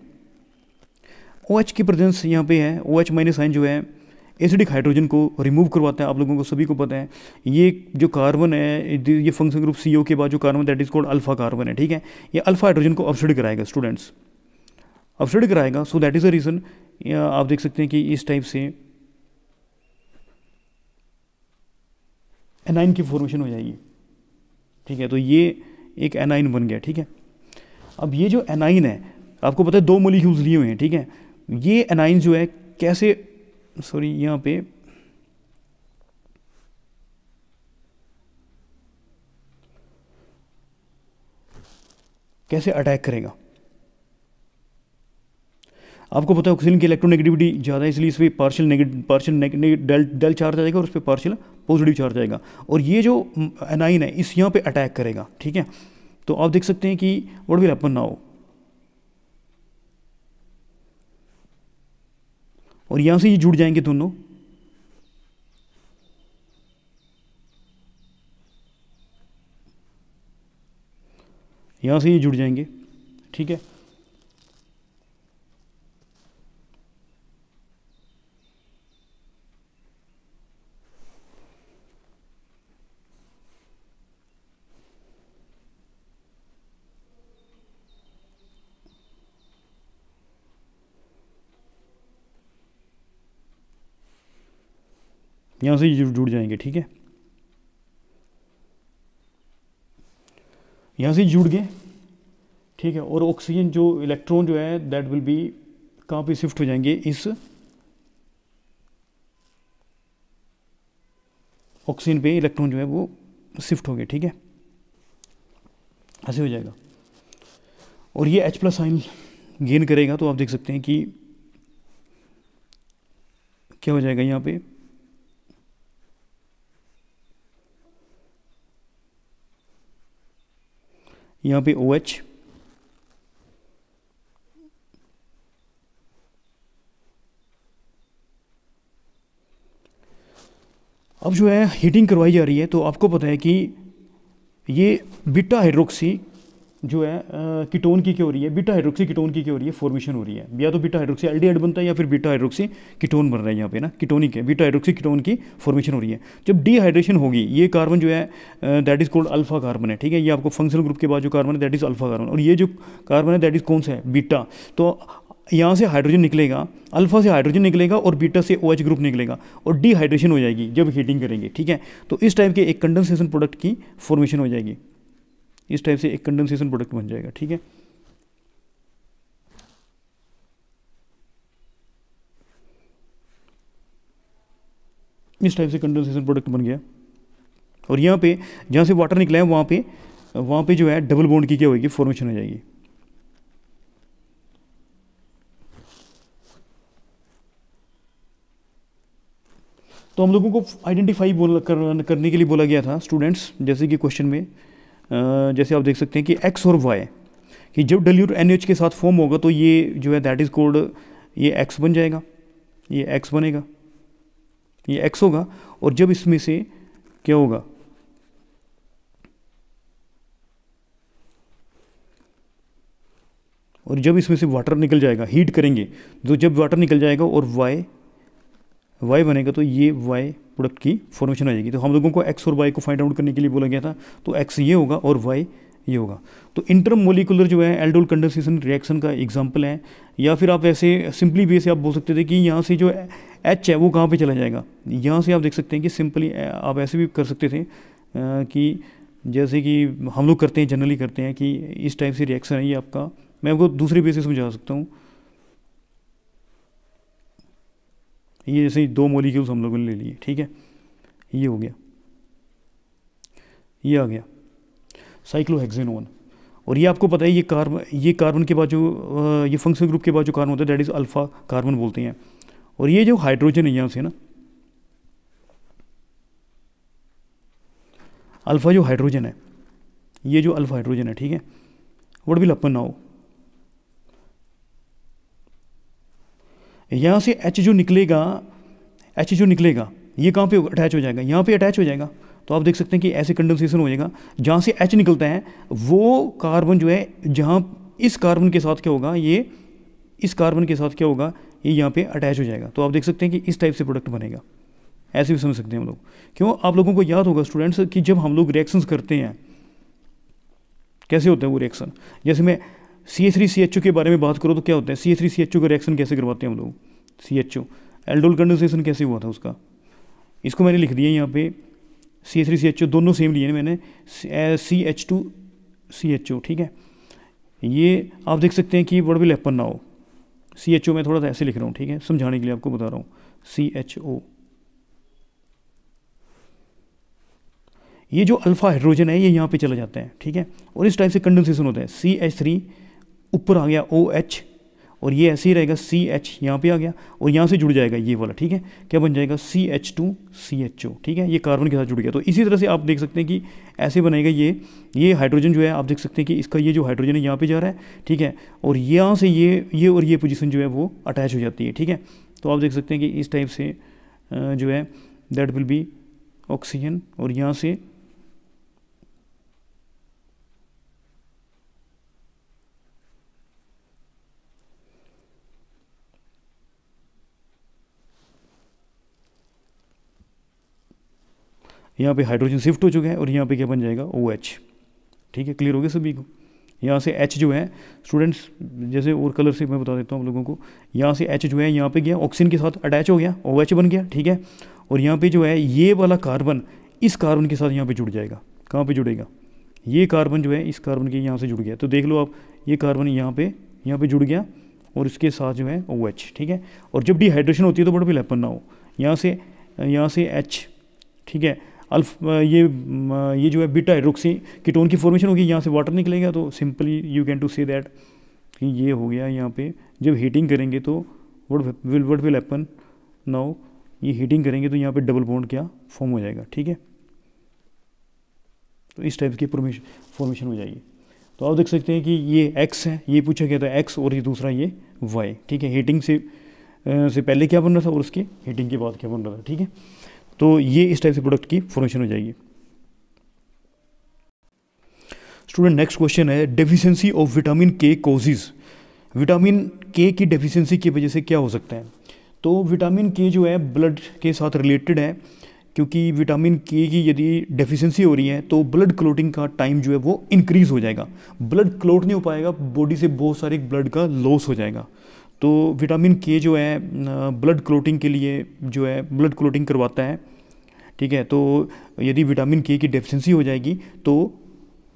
OH की प्रेजेंस यहाँ पे है, OH- आयन जो है एसिडिक हाइड्रोजन को रिमूव करवाता है। आप लोगों को सभी को पता है ये जो कार्बन है, ये फंक्शन ग्रुप CO के बाद जो carbon that is called alpha carbon है, ठीक है। ये अल्फा हाइड्रोजन को ऑब्सिड कराएगा, स्टूडेंट्स ऑब्सिड कराएगा, so that is the reason आप देख सकते हैं कि इस टाइप से एनाइन की फॉर्मेशन हो जाएगी, ठीक है। तो ये एक एनाइन बन गया, ठीक है। अब ये जो एनाइन है आपको पता है 2 मॉलिक्यूल्स लिए हुए हैं, ठीक है। ये एनाइन जो है कैसे, सॉरी यहाँ पे कैसे अटैक करेगा, आपको पता है ऑक्सीजन की इलेक्ट्रोनेगेटिविटी ज़्यादा है, इसलिए इस पर पार्शियल डेल चार्ज आएगा और उस पर पार्शियल पॉजिटिव चार्ज आएगा, और ये जो एनाइन है इस यहाँ पे अटैक करेगा, ठीक है। तो आप देख सकते हैं कि व्हाट विल हैपन नाउ, और यहाँ से ये जुड़ जाएंगे दोनों, यहाँ से ये जुड़ जाएंगे, ठीक है। यहाँ से ये जुड़ जाएंगे, ठीक है। यहाँ से जुड़ गए, ठीक है। और ऑक्सीजन जो इलेक्ट्रॉन जो है दैट विल बी कहाँ पे शिफ्ट हो जाएंगे, इस ऑक्सीजन पे इलेक्ट्रॉन जो है वो शिफ्ट हो गए, ठीक है। ऐसे हो जाएगा। और ये H प्लस साइन गेन करेगा, तो आप देख सकते हैं कि क्या हो जाएगा यहाँ पे, यहाँ पे OH, अब जो है हीटिंग करवाई जा रही है, तो आपको पता है कि ये बीटा हाइड्रोक्सी जो है कीटोन की क्या हो रही है, बीटा हाइड्रोक्सी कीटोन की क्या हो रही है, फॉर्मेशन हो रही है। या तो बीटा हाइड्रोक्सी एल्डिहाइड बनता है या फिर बीटा हाइड्रोक्सी कीटोन बन रहा है यहाँ पे ना, कीटोनिक है, बीटा हाइड्रोक्सी कीटोन की फॉर्मेशन हो रही है। जब डिहाइड्रेशन होगी, ये कार्बन जो है that is called alpha carbon है, ठीक है। ये आपको फंक्शनल ग्रुप के बाद जो कार्बन है दैट इज अल्फा कार्बन, और ये जो कार्बन है दैट इज कौन सा है, बीटा। तो यहाँ से हाइड्रोजन निकलेगा, अल्फा से हाइड्रोजन निकलेगा और बीटा से OH ग्रुप निकलेगा, और डिहाइड्रेशन हो जाएगी जब हीटिंग करेंगे, ठीक है। तो इस टाइप के एक कंडेंसेशन प्रोडक्ट की फॉर्मेशन हो जाएगी, इस टाइप से एक कंडेंसेशन प्रोडक्ट बन जाएगा, ठीक है। इस टाइप से कंडेंसेशन प्रोडक्ट बन गया। और यहाँ पे जहाँ से वाटर निकला है वहाँ पे जो है डबल बॉन्ड की क्या होगी, फॉर्मेशन हो जाएगी। तो हम लोगों को आइडेंटिफाई करने के लिए बोला गया था स्टूडेंट्स, जैसे कि क्वेश्चन में जैसे आप देख सकते हैं कि X और Y, कि जब dilute NH के साथ फॉर्म होगा तो ये जो है दैट इज़ कोल्ड, ये X बन जाएगा, ये X बनेगा, ये X होगा। और जब इसमें से क्या होगा, और जब इसमें से वाटर निकल जाएगा, हीट करेंगे तो जब वाटर निकल जाएगा और Y बनेगा, तो ये Y प्रोडक्ट की फॉर्मेशन आ जाएगी। तो हम लोगों को X और Y को फाइंड आउट करने के लिए बोला गया था, तो X ये होगा और Y ये होगा। तो इंटरमोलिकुलर जो है एल्डोल कंडेंसेशन रिएक्शन का एग्जांपल है। या फिर आप ऐसे सिंपली वे से आप बोल सकते थे कि यहाँ से जो H है वो कहाँ पे चला जाएगा। यहाँ से आप देख सकते हैं कि सिंपली आप ऐसे भी कर सकते थे कि जैसे कि हम लोग करते हैं, जनरली करते हैं कि इस टाइप से रिएक्शन है ये आपका, मैं आपको दूसरे वे से समझा सकता हूँ। ये जैसे 2 मॉलिक्यूल्स हम लोगों ने ले लिए, ठीक है, ये हो गया, ये आ गया साइक्लोहेक्सेनोन। और ये आपको पता है ये कार्बन के बाद जो ये फंक्शनल ग्रुप के बाद जो कार्बन होता है दैट इज़ अल्फा कार्बन बोलते हैं। और ये जो हाइड्रोजन है यहाँ से ना, अल्फा जो हाइड्रोजन है, ये जो अल्फा हाइड्रोजन है, ठीक है, व्हाट विल हैपन नाउ, यहाँ से H जो निकलेगा ये कहाँ पे अटैच हो जाएगा, यहाँ पे अटैच हो जाएगा। तो आप देख सकते हैं कि ऐसे कंडेंसेशन हो जाएगा, जहाँ से H निकलता है वो कार्बन जो है, जहाँ इस कार्बन के साथ क्या होगा, ये इस कार्बन के साथ क्या होगा, ये यहाँ पे अटैच हो जाएगा। तो आप देख सकते हैं कि इस टाइप से प्रोडक्ट बनेगा, ऐसे भी समझ सकते हैं हम लोग। क्यों, आप लोगों को याद होगा स्टूडेंट्स कि जब हम लोग रिएक्शंस करते हैं कैसे होता है वो रिएक्शन, जैसे मैं CH3CHO के बारे में बात करूँ तो क्या होता है, CH3CHO का रिएक्शन कैसे करवाते हैं हम लोग, CHO एल्डोल कंडेंसेशन कैसे हुआ था उसका, इसको मैंने लिख दिया यहाँ पे, CH3CHO दोनों सेम लिए मैंने, CH2CHO, ठीक है। ये आप देख सकते हैं कि what will happen now, CHO मैं थोड़ा सा ऐसे लिख रहा हूँ, ठीक है, समझाने के लिए आपको बता रहा हूँ, CHO, ये जो अल्फा हाइड्रोजन है ये यहाँ पे चला जाता है, ठीक है। और इस टाइप से कंडेंसेशन होता है, CH3 ऊपर आ गया OH, और ये ऐसे ही रहेगा CH यहाँ पे आ गया, और यहाँ से जुड़ जाएगा ये वाला, ठीक है, क्या बन जाएगा CH2CHO, ठीक है, ये कार्बन के साथ जुड़ गया। तो इसी तरह से आप देख सकते हैं कि ऐसे बनेगा ये हाइड्रोजन जो है, आप देख सकते हैं कि इसका ये जो हाइड्रोजन है यहाँ पे जा रहा है, ठीक है, और यहाँ से ये और ये पोजीशन जो है वो अटैच हो जाती है, ठीक है। तो आप देख सकते हैं कि इस टाइप से जो है दैट विल बी ऑक्सीजन, और यहाँ से यहाँ पे हाइड्रोजन शिफ्ट हो चुका है और यहाँ पे क्या बन जाएगा OH। ठीक है, क्लियर हो गया सभी को। यहाँ से H जो है स्टूडेंट्स, जैसे और कलर से मैं बता देता हूँ आप लोगों को, यहाँ से H जो है यहाँ पे गया ऑक्सीजन के साथ अटैच हो गया, OH बन गया। ठीक है, और यहाँ पे जो है ये वाला कार्बन इस कार्बन के साथ यहाँ पे जुड़ जाएगा। कहाँ पे जुड़ेगा? ये कार्बन जो है इस कार्बन के यहाँ से जुड़ गया। तो देख लो आप, ये कार्बन यहाँ पे जुड़ गया और इसके साथ जो है OH। ठीक है, और जब डिहाइड्रेशन होती है तो बड़ा लेपन ना हो, यहाँ से H। ठीक है, ये जो है बीटा हाइड्रोक्सी कीटोन की फॉर्मेशन होगी, यहाँ से वाटर निकलेगा। तो simply you can to say that कि ये हो गया। यहाँ पे जब हीटिंग करेंगे तो व्हाट विल हैपन नाउ, ये हीटिंग करेंगे तो यहाँ पे डबल बॉन्ड क्या फॉर्म हो जाएगा। ठीक है, तो इस टाइप की फॉर्मेशन हो जाएगी। तो आप देख सकते हैं कि ये X है, ये पूछा गया था X, और ये दूसरा ये Y। ठीक है, हीटिंग से पहले क्या बन रहा था और उसके हीटिंग के बाद क्या बन रहा था। ठीक है, तो ये इस टाइप से प्रोडक्ट की फॉर्मेशन हो जाएगी। स्टूडेंट नेक्स्ट क्वेश्चन है, डेफिशिएंसी ऑफ विटामिन के कॉजेज। विटामिन के की डेफिशिएंसी की वजह से क्या हो सकता है? तो विटामिन के जो है ब्लड के साथ रिलेटेड है, क्योंकि विटामिन के की यदि डेफिशिएंसी हो रही है तो ब्लड क्लोटिंग का टाइम जो है वो इंक्रीज़ हो जाएगा, ब्लड क्लोट नहीं हो पाएगा, बॉडी से बहुत सारे ब्लड का लॉस हो जाएगा। तो विटामिन के जो है ब्लड क्लोटिंग के लिए जो है ब्लड क्लोटिंग करवाता है। ठीक है, तो यदि विटामिन के की डेफिशिएंसी हो जाएगी तो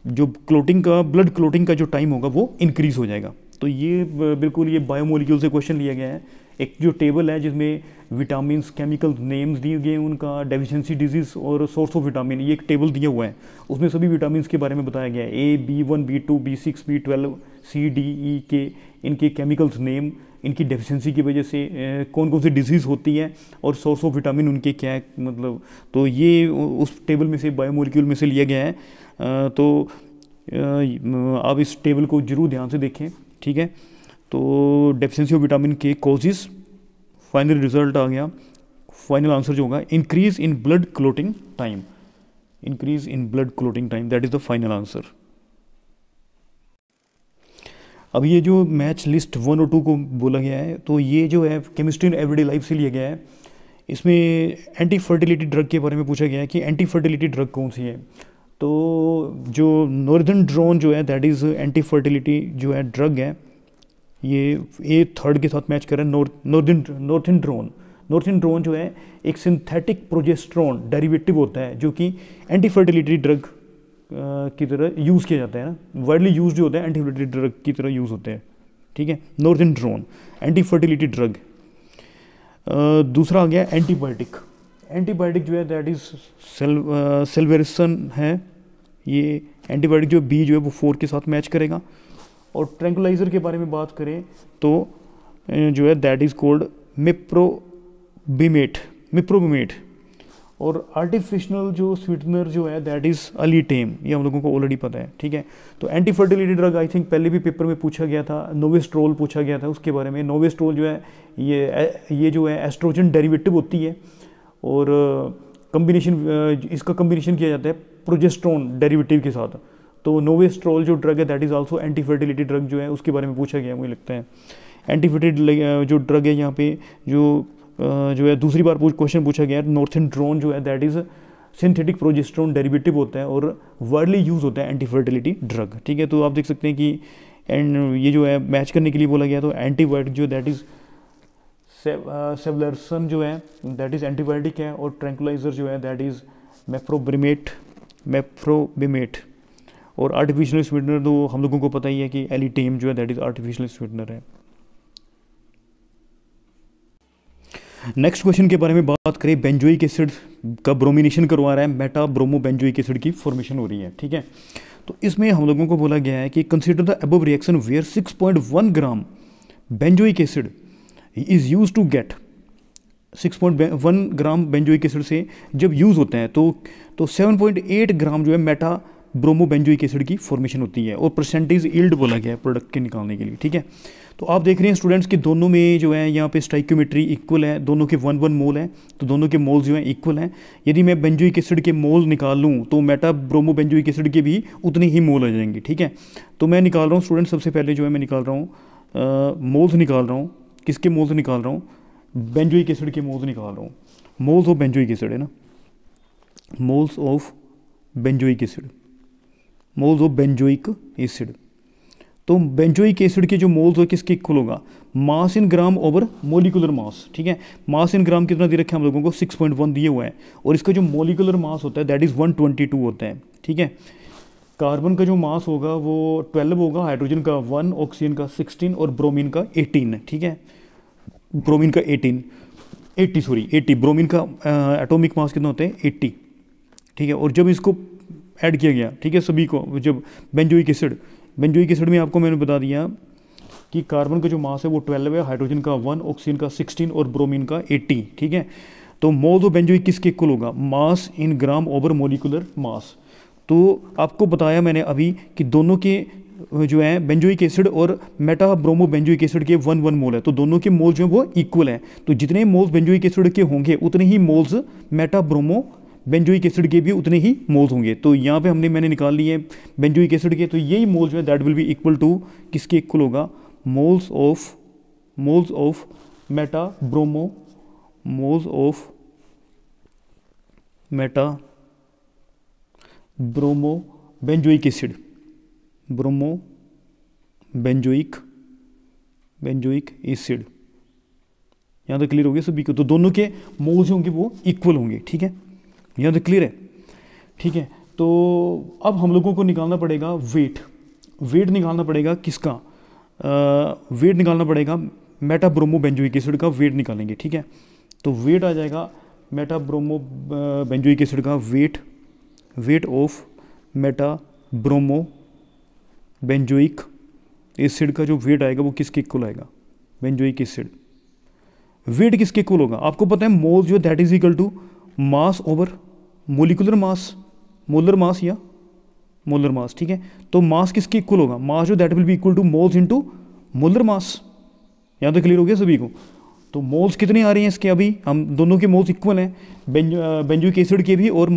जो ब्लड क्लोटिंग का जो टाइम होगा वो इंक्रीज़ हो जाएगा। तो ये बिल्कुल ये बायोमोलिक्यूल से क्वेश्चन लिया गया है। एक जो टेबल है जिसमें विटामिन केमिकल नेम्स दिए गए हैं, उनका डेफिशिएंसी डिजीज़ और सोर्स ऑफ विटामिन, ये एक टेबल दिया हुआ है, उसमें सभी विटामिन के बारे में बताया गया है। A, B1, B2, B6, B12, C, D, E, K, इनके केमिकल्स नेम, इनकी डेफिशिएंसी की वजह से कौन कौन सी डिजीज़ होती है और सोर्स ऑफ विटामिन उनके क्या है, मतलब तो ये उस टेबल में से बायोमोलिक्यूल में से लिया गया है। तो आप इस टेबल को जरूर ध्यान से देखें। ठीक है, तो डेफिशिएंसी ऑफ विटामिन के कॉजेज, फाइनल रिजल्ट आ गया, फाइनल आंसर जो होगा increase in blood clotting time, increase in blood clotting time, that is the final answer. अब ये जो मैच लिस्ट 1 और 2 को बोला गया है, तो ये जो है केमिस्ट्री इन एवरीडे लाइफ से लिया गया है। इसमें एंटी फर्टिलिटी ड्रग के बारे में पूछा गया है कि एंटी फर्टिलिटी ड्रग कौन सी है। तो जो नॉर्दनड्रोन जो है दैट इज़ एंटी फर्टिलिटी जो है ड्रग है, ये थर्ड के साथ मैच कर रहा है। नॉर्थनड्रोन जो है एक सिंथेटिक प्रोजेस्टेरोन डेरिवेटिव होता है जो कि एंटी फर्टिलिटी ड्रग की तरह यूज़ किया जाता है ना, वाइडली यूज जो होता है एंटी फर्टिलिटी ड्रग की तरह यूज़ होते हैं। ठीक है, नॉर्थनड्रोन एंटी फर्टिलिटी ड्रग। दूसरा आ गया एंटीबायोटिक। एंटीबायोटिक जो है दैट इज़ सेल्वेरिसन है। ये एंटीबायोटिक जो बी जो है वो 4 के साथ मैच करेगा। और ट्रैंकुलाइज़र के बारे में बात करें तो जो है दैट इज़ कोल्ड मिप्रोबिमेट। और आर्टिफिशियल जो स्वीटनर जो है दैट इज़ अलीटेम, ये हम लोगों को ऑलरेडी पता है। ठीक है, तो anti fertility drug I think पहले भी पेपर में पूछा गया था, नोवेस्ट्रोल पूछा गया था उसके बारे में। नोवेस्ट्रोल जो है ये जो है एस्ट्रोजन डेरिवेटिव होती है और इसका कम्बिनेशन किया जाता है प्रोजेस्टेरोन डेरिवेटिव के साथ। तो नोवेस्ट्रोल जो ड्रग है that is also anti fertility drug जो है उसके बारे में पूछा गया मुझे लगता है। एंटी फर्टिलिटी जो ड्रग है यहाँ पे जो है दूसरी बार क्वेश्चन पूछा गया है। नॉर्थनड्रोन जो है that is synthetic progesterone derivative होता है और वाइडली यूज होता है एंटी फर्टिलिटी ड्रग। ठीक है, तो आप देख सकते हैं कि ये जो है मैच करने के लिए बोला गया। तो एंटीबायोटिक जो दैट इज़ सेवलरसन जो है दैट इज़ एंटीबायोटिक है और ट्रैंकुलाइजर जो है दैट इज़ मेप्रोबिमेट। और आर्टिफिशियल स्वीटनर तो हम लोगों को पता ही है कि एलिटेम जो है दैट इज़ आर्टिफिशियल स्वीटनर है। नेक्स्ट क्वेश्चन के बारे में बात करें, बेंजोइक एसिड का ब्रोमिनेशन करवा रहा है, मेटा ब्रोमो बेंजोइक एसिड की फॉर्मेशन हो रही है। ठीक है, तो इसमें हम लोगों को बोला गया है कि consider the above reaction where 6.1 gram benzoic acid is use to get 6.1 gram benzoic acid से जब यूज़ होता है तो 7.8 ग्राम जो है मेटा ब्रोमो बेंजोइक एसिड की फॉर्मेशन होती है। और परसेंटेज यील्ड बोला गया है प्रोडक्ट के निकालने के लिए। ठीक है, तो आप देख रहे हैं स्टूडेंट्स कि दोनों में जो है यहाँ पे स्टाइक्योमेट्री इक्वल है, दोनों के 1 मोल है, तो दोनों के मोल्स जो हैं इक्वल हैं। यदि मैं बेंजोइक एसिड के मोल निकाल लूँ तो मेटा ब्रोमो बेंजोइक एसिड के भी उतने ही मोल आ जाएंगे। ठीक है, तो मैं निकाल रहा हूँ स्टूडेंट, सबसे पहले जो है मैं निकाल रहा हूँ मोल्स निकाल रहा हूँ। किसके मोल्स निकाल रहा हूँ? बेंजोइक एसिड के मोल्स निकाल रहा हूँ। मोल्स ऑफ बेंजोइक एसिड है ना, moles of benzoic acid, moles of benzoic acid. तो बेंजोइक एसिड के जो मोल्स हो किसके इक्वल होगा, मास इन ग्राम ओवर मोलिकुलर मास, ठीक है। मास इन ग्राम कितना दे रखा है हम लोगों को, 6.1 दिए हुआ है, और इसका जो मोलिकुलर मास होता है दैट इज़ 122 होता है, ठीक है। कार्बन का जो मास होगा वो 12 होगा, हाइड्रोजन का 1, ऑक्सीजन का 16 और ब्रोमीन का 18, ठीक है। ब्रोमीन का 80, ब्रोमीन का एटॉमिक मास कितना होता है 80, ठीक है। और जब इसको ऐड किया गया, ठीक है, सभी को, जब बेंजोइक एसिड में आपको मैंने बता दिया कि कार्बन का जो मास है वो 12 है, हाइड्रोजन का 1, ऑक्सीजन का 16 और ब्रोमीन का 80, ठीक है। तो मोल्स ऑफ बेंजोइक किसके इक्वल होगा, मास इन ग्राम ओवर मोलिकुलर मास। तो आपको बताया मैंने अभी कि दोनों के जो है बेंजोइक एसिड और मेटा ब्रोमो बेंजोइक एसिड के 1 मोल है, तो दोनों के मोल्स जो है वो इक्वल है। तो जितने मोल्स बेंजोइक एसिड के होंगे उतने ही moles meta bromo benzoic acid के भी उतने ही मोल्स होंगे। तो यहाँ पे मैंने निकाल लिए बेंजोइक एसिड के, तो यही मोल्स जो है that will be equal to किसके इक्वल होगा, moles of meta bromo, moles of meta bromo benzoic acid, bromo benzoic acid. यहाँ तक क्लियर हो गया सभी को। तो दोनों के मोल्स होंगे वो इक्वल होंगे, ठीक है, यहाँ तक क्लियर है, ठीक है। तो अब हम लोगों को निकालना पड़ेगा वेट निकालना पड़ेगा किसका, वेट निकालना पड़ेगा मेटा ब्रोमो बेंजोइक एसिड का, वेट निकालेंगे, ठीक है। तो वेट आ जाएगा मेटा ब्रोमो बेंजोइक एसिड का weight of meta bromo benzoic acid का जो वेट आएगा वो किसके इक्वल आएगा, बेंजोइक एसिड। वेट किसके इक्वल होगा, आपको पता है मोल जो that is equal to mass over molecular mass, molar mass या मोलर मास, ठीक है। तो मास किसके इक्वल होगा, मास जो that will be equal two moles into molar mass. यहाँ तक क्लियर हो गया सभी को। तो मोल्स कितने आ रहे हैं इसके, अभी हम दोनों के मोल्स इक्वल हैं, बेंजोइक एसिड के भी और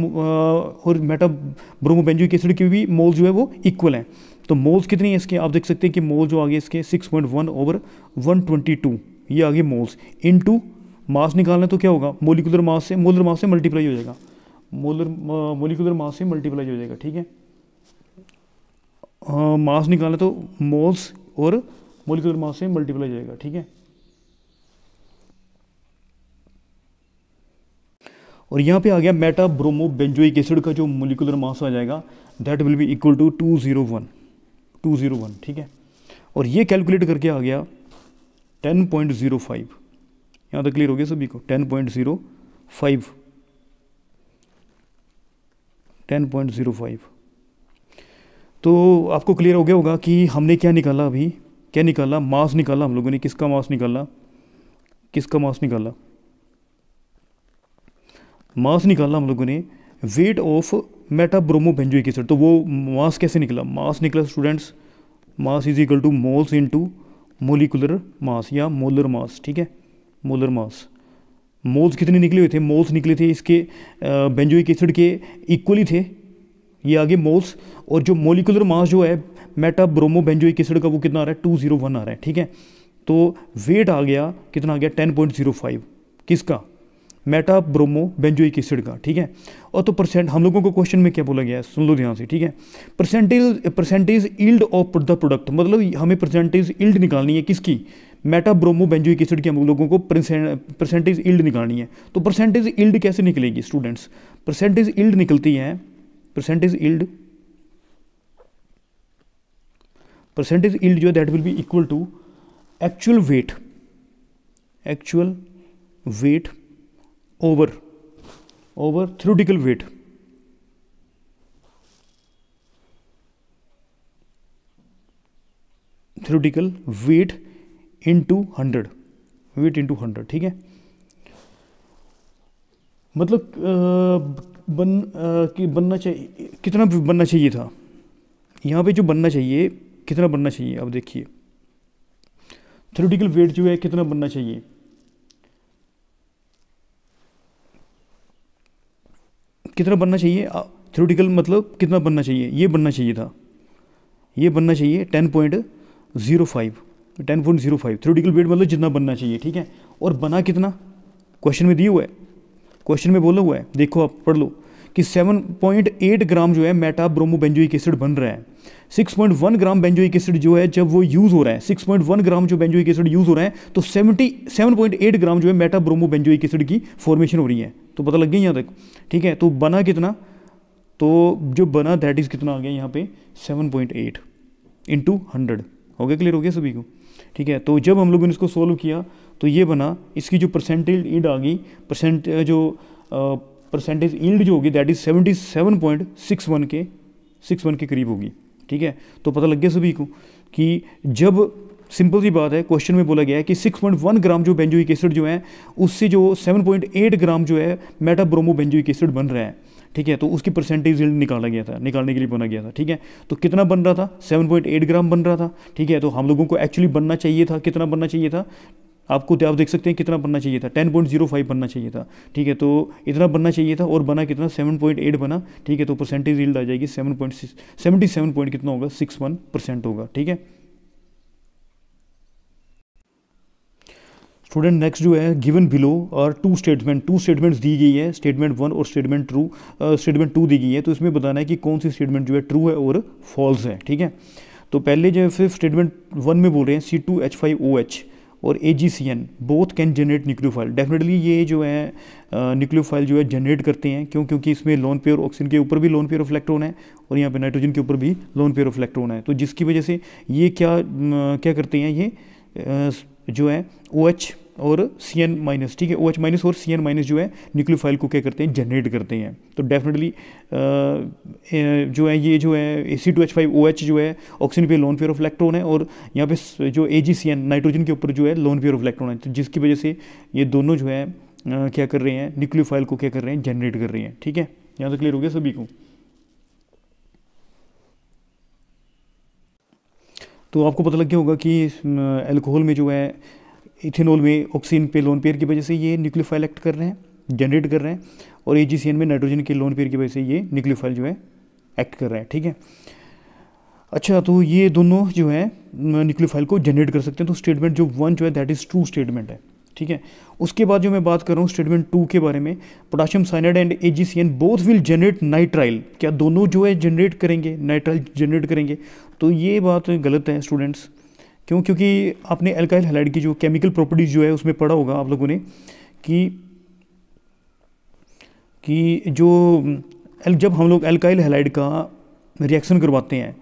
मेटा ब्रोमो बेंजोइक एसिड के भी मोल्स जो है वो इक्वल हैं। तो मोल्स कितनी है इसके, आप देख सकते हैं कि मोल जो आगे इसके 6.1 ओवर 122, ये आगे मोल्स इनटू मास निकालना है तो क्या होगा, मोलिकुलर मास से मल्टीप्लाई हो जाएगा, मोलिकुलर मास से मल्टीप्लाई हो जाएगा, ठीक है। मास निकालना तो मोल्स और मोलिकुलर मास से मल्टीप्लाई हो जाएगा, ठीक है। और यहाँ पे आ गया मेटा ब्रोमो बेंजोइक एसिड का जो मोलिकुलर मास आ जाएगा that will be equal to 201, ठीक है। और ये कैलकुलेट करके आ गया 10.05। यहाँ तक क्लियर हो गया सभी को, 10.05। तो आपको क्लियर हो गया होगा कि हमने क्या निकाला, अभी क्या निकाला, मास निकाला हम लोगों ने। किसका मास निकाला, मास निकाला हम लोगों ने wait of meta bromo benzoic acid. तो वो मास कैसे निकला, मास निकला students, mass is equal two moles into molecular mass या मोलर मास, ठीक है, मोलर मास। मोल्स कितने निकले हुए थे, मोल्स निकले थे इसके बेंजोइक एसिड के इक्वली थे, ये आगे मोल्स। और जो मोलिकुलर मास जो है मेटा ब्रोमो बेंजोइक एसिड का वो कितना आ रहा है, 201 आ रहा है, ठीक है। तो वेट आ गया कितना आ गया 10.05, किसका, मेटा ब्रोमो बेंजोइक एसिड का, ठीक है। और तो परसेंट हम लोगों को क्वेश्चन में क्या बोला गया है, सुन लो ध्यान से, ठीक है। Percentage yield of the product, मतलब हमें परसेंटेज यील्ड निकालनी है किसकी, मेटा ब्रोमो बेंजोइक एसिड की हम लोगों को परसेंटेज यील्ड निकालनी है। तो परसेंटेज यील्ड कैसे निकलेगी स्टूडेंट्स, परसेंटेज यील्ड निकलती है, परसेंटेज यील्ड जो that will be equal to actual weight over theoretical weight, into 100, ठीक है। मतलब बनना चाहिए, कितना बनना चाहिए था यहाँ पे, जो बनना चाहिए कितना बनना चाहिए, अब देखिए थ्योरेटिकल वेट जो है कितना बनना चाहिए, कितना बनना चाहिए थ्योरेटिकल, मतलब कितना बनना चाहिए, ये बनना चाहिए था, ये बनना चाहिए 10.05 थ्योरेटिकल वेट, मतलब जितना बनना चाहिए, ठीक है। और बना कितना, क्वेश्चन में दिया हुआ है, क्वेश्चन में बोला हुआ है, देखो आप पढ़ लो कि 7.8 ग्राम जो है मेटा ब्रोमोबेंजोइक एसिड बन रहा है। 6.1 ग्राम बेंजोइक एसिड जो है जब वो यूज़ हो रहा है, 6.1 ग्राम जो बेंजोइक एसिड यूज़ हो रहा है, तो 7.8 ग्राम जो है मेटा ब्रोमोबेंजोइक एसिड की फॉर्मेशन हो रही है। तो पता लग गया यहाँ तक, ठीक है। तो बना कितना, तो जो बना दैट इज़ कितना आ गया यहाँ पे 7.8 इंटू 100। हो गया, क्लियर हो गया सभी को, ठीक है। तो जब हम लोगों ने इसको सोल्व किया तो ये बना, इसकी जो परसेंटेज ईल्ड आ गई, परसेंटेज ईल्ड जो होगी दैट इज़ 77.61 के करीब होगी, ठीक है। तो पता लग गया सभी को कि जब, सिंपल सी बात है, क्वेश्चन में बोला गया है कि 6.1 ग्राम जो बेंजोइक एसिड जो है उससे जो 7.8 ग्राम जो है मेटा ब्रोमोबेंजोइक एसिड बन रहा है, ठीक है। तो उसकी परसेंटेज ईल्ड निकाला गया था, निकालने के लिए बना गया था, ठीक है। तो कितना बन रहा था, 7.8 ग्राम बन रहा था, ठीक है। तो हम लोगों को एक्चुअली बनना चाहिए था, कितना बनना चाहिए था, आप देख सकते हैं कितना बनना चाहिए था, 10.05 बनना चाहिए था, ठीक है। तो इतना बनना चाहिए था और बना कितना, 7.8 बना, ठीक है। तो परसेंटेज ईल्ड आ जाएगी 77 पॉइंट कितना होगा, 61% होगा, ठीक है। स्टूडेंट नेक्स्ट जो है, गिवन बिलो और टू स्टेटमेंट्स दी गई है, स्टेटमेंट 1 और स्टेटमेंट 2 दी गई है। तो इसमें बताना है कि कौन सी स्टेटमेंट जो है ट्रू है और फॉल्स है, ठीक है। तो पहले जो है फिर स्टेटमेंट 1 में बोल रहे हैं C2H5OH और AgCN both can generate nucleophile. Definitely ये जो है न्यूक्लियोफाइल जो है जनरेट करते हैं, क्यों, क्योंकि इसमें लोन पेयर ऑक्सीजन के ऊपर भी लोन पेयर ऑफ इलेक्ट्रॉन है और यहाँ पे नाइट्रोजन के ऊपर भी लोन पेयर ऑफ इलेक्ट्रॉन है। तो जिसकी वजह से ये क्या करते हैं, ये जो है OH और CN माइनस, ठीक है, OH माइनस और CN माइनस जो है न्यूक्लियोफाइल को क्या करते हैं, जनरेट करते हैं। तो डेफिनेटली जो है ये जो है C2H5OH जो है ऑक्सीजन पे लोन पेयर ऑफ इलेक्ट्रॉन है और यहाँ पे जो AgCN नाइट्रोजन के ऊपर जो है लोन पेयर ऑफ इलेक्ट्रॉन है। तो जिसकी वजह से ये दोनों जो है क्या कर रहे हैं, न्यूक्लियोफाइल को क्या कर रहे हैं, जनरेट कर रहे हैं, ठीक है। यहाँ तक क्लियर हो गया सभी को। तो आपको पता लग गया होगा कि अल्कोहल में जो है, इथेनॉल में ऑक्सीजन पे लोन पेयर की वजह से ये न्यूक्लियोफाइल एक्ट कर रहे हैं, जनरेट कर रहे हैं, और AgCN में नाइट्रोजन के लोन पेयर की वजह से ये न्यूक्लियोफाइल जो है एक्ट कर रहे हैं, ठीक है। अच्छा, तो ये दोनों जो है न्यूक्लियोफाइल को जनरेट कर सकते हैं। तो स्टेटमेंट जो 1 जो है दैट इज़ ट्रू स्टेटमेंट है, ठीक है। उसके बाद जो मैं बात कर रहा हूँ स्टेटमेंट 2 के बारे में, potassium cyanide and AgCN both will generate nitrile. क्या दोनों जो है जनरेट करेंगे, नाइट्राइल जनरेट करेंगे? तो ये बात गलत है स्टूडेंट्स। क्यों? क्योंकि आपने एल्काइल हैलाइड की जो केमिकल प्रॉपर्टीज़ जो है उसमें पढ़ा होगा आप लोगों ने कि जब हम लोग एल्काइल हैलाइड का रिएक्शन करवाते हैं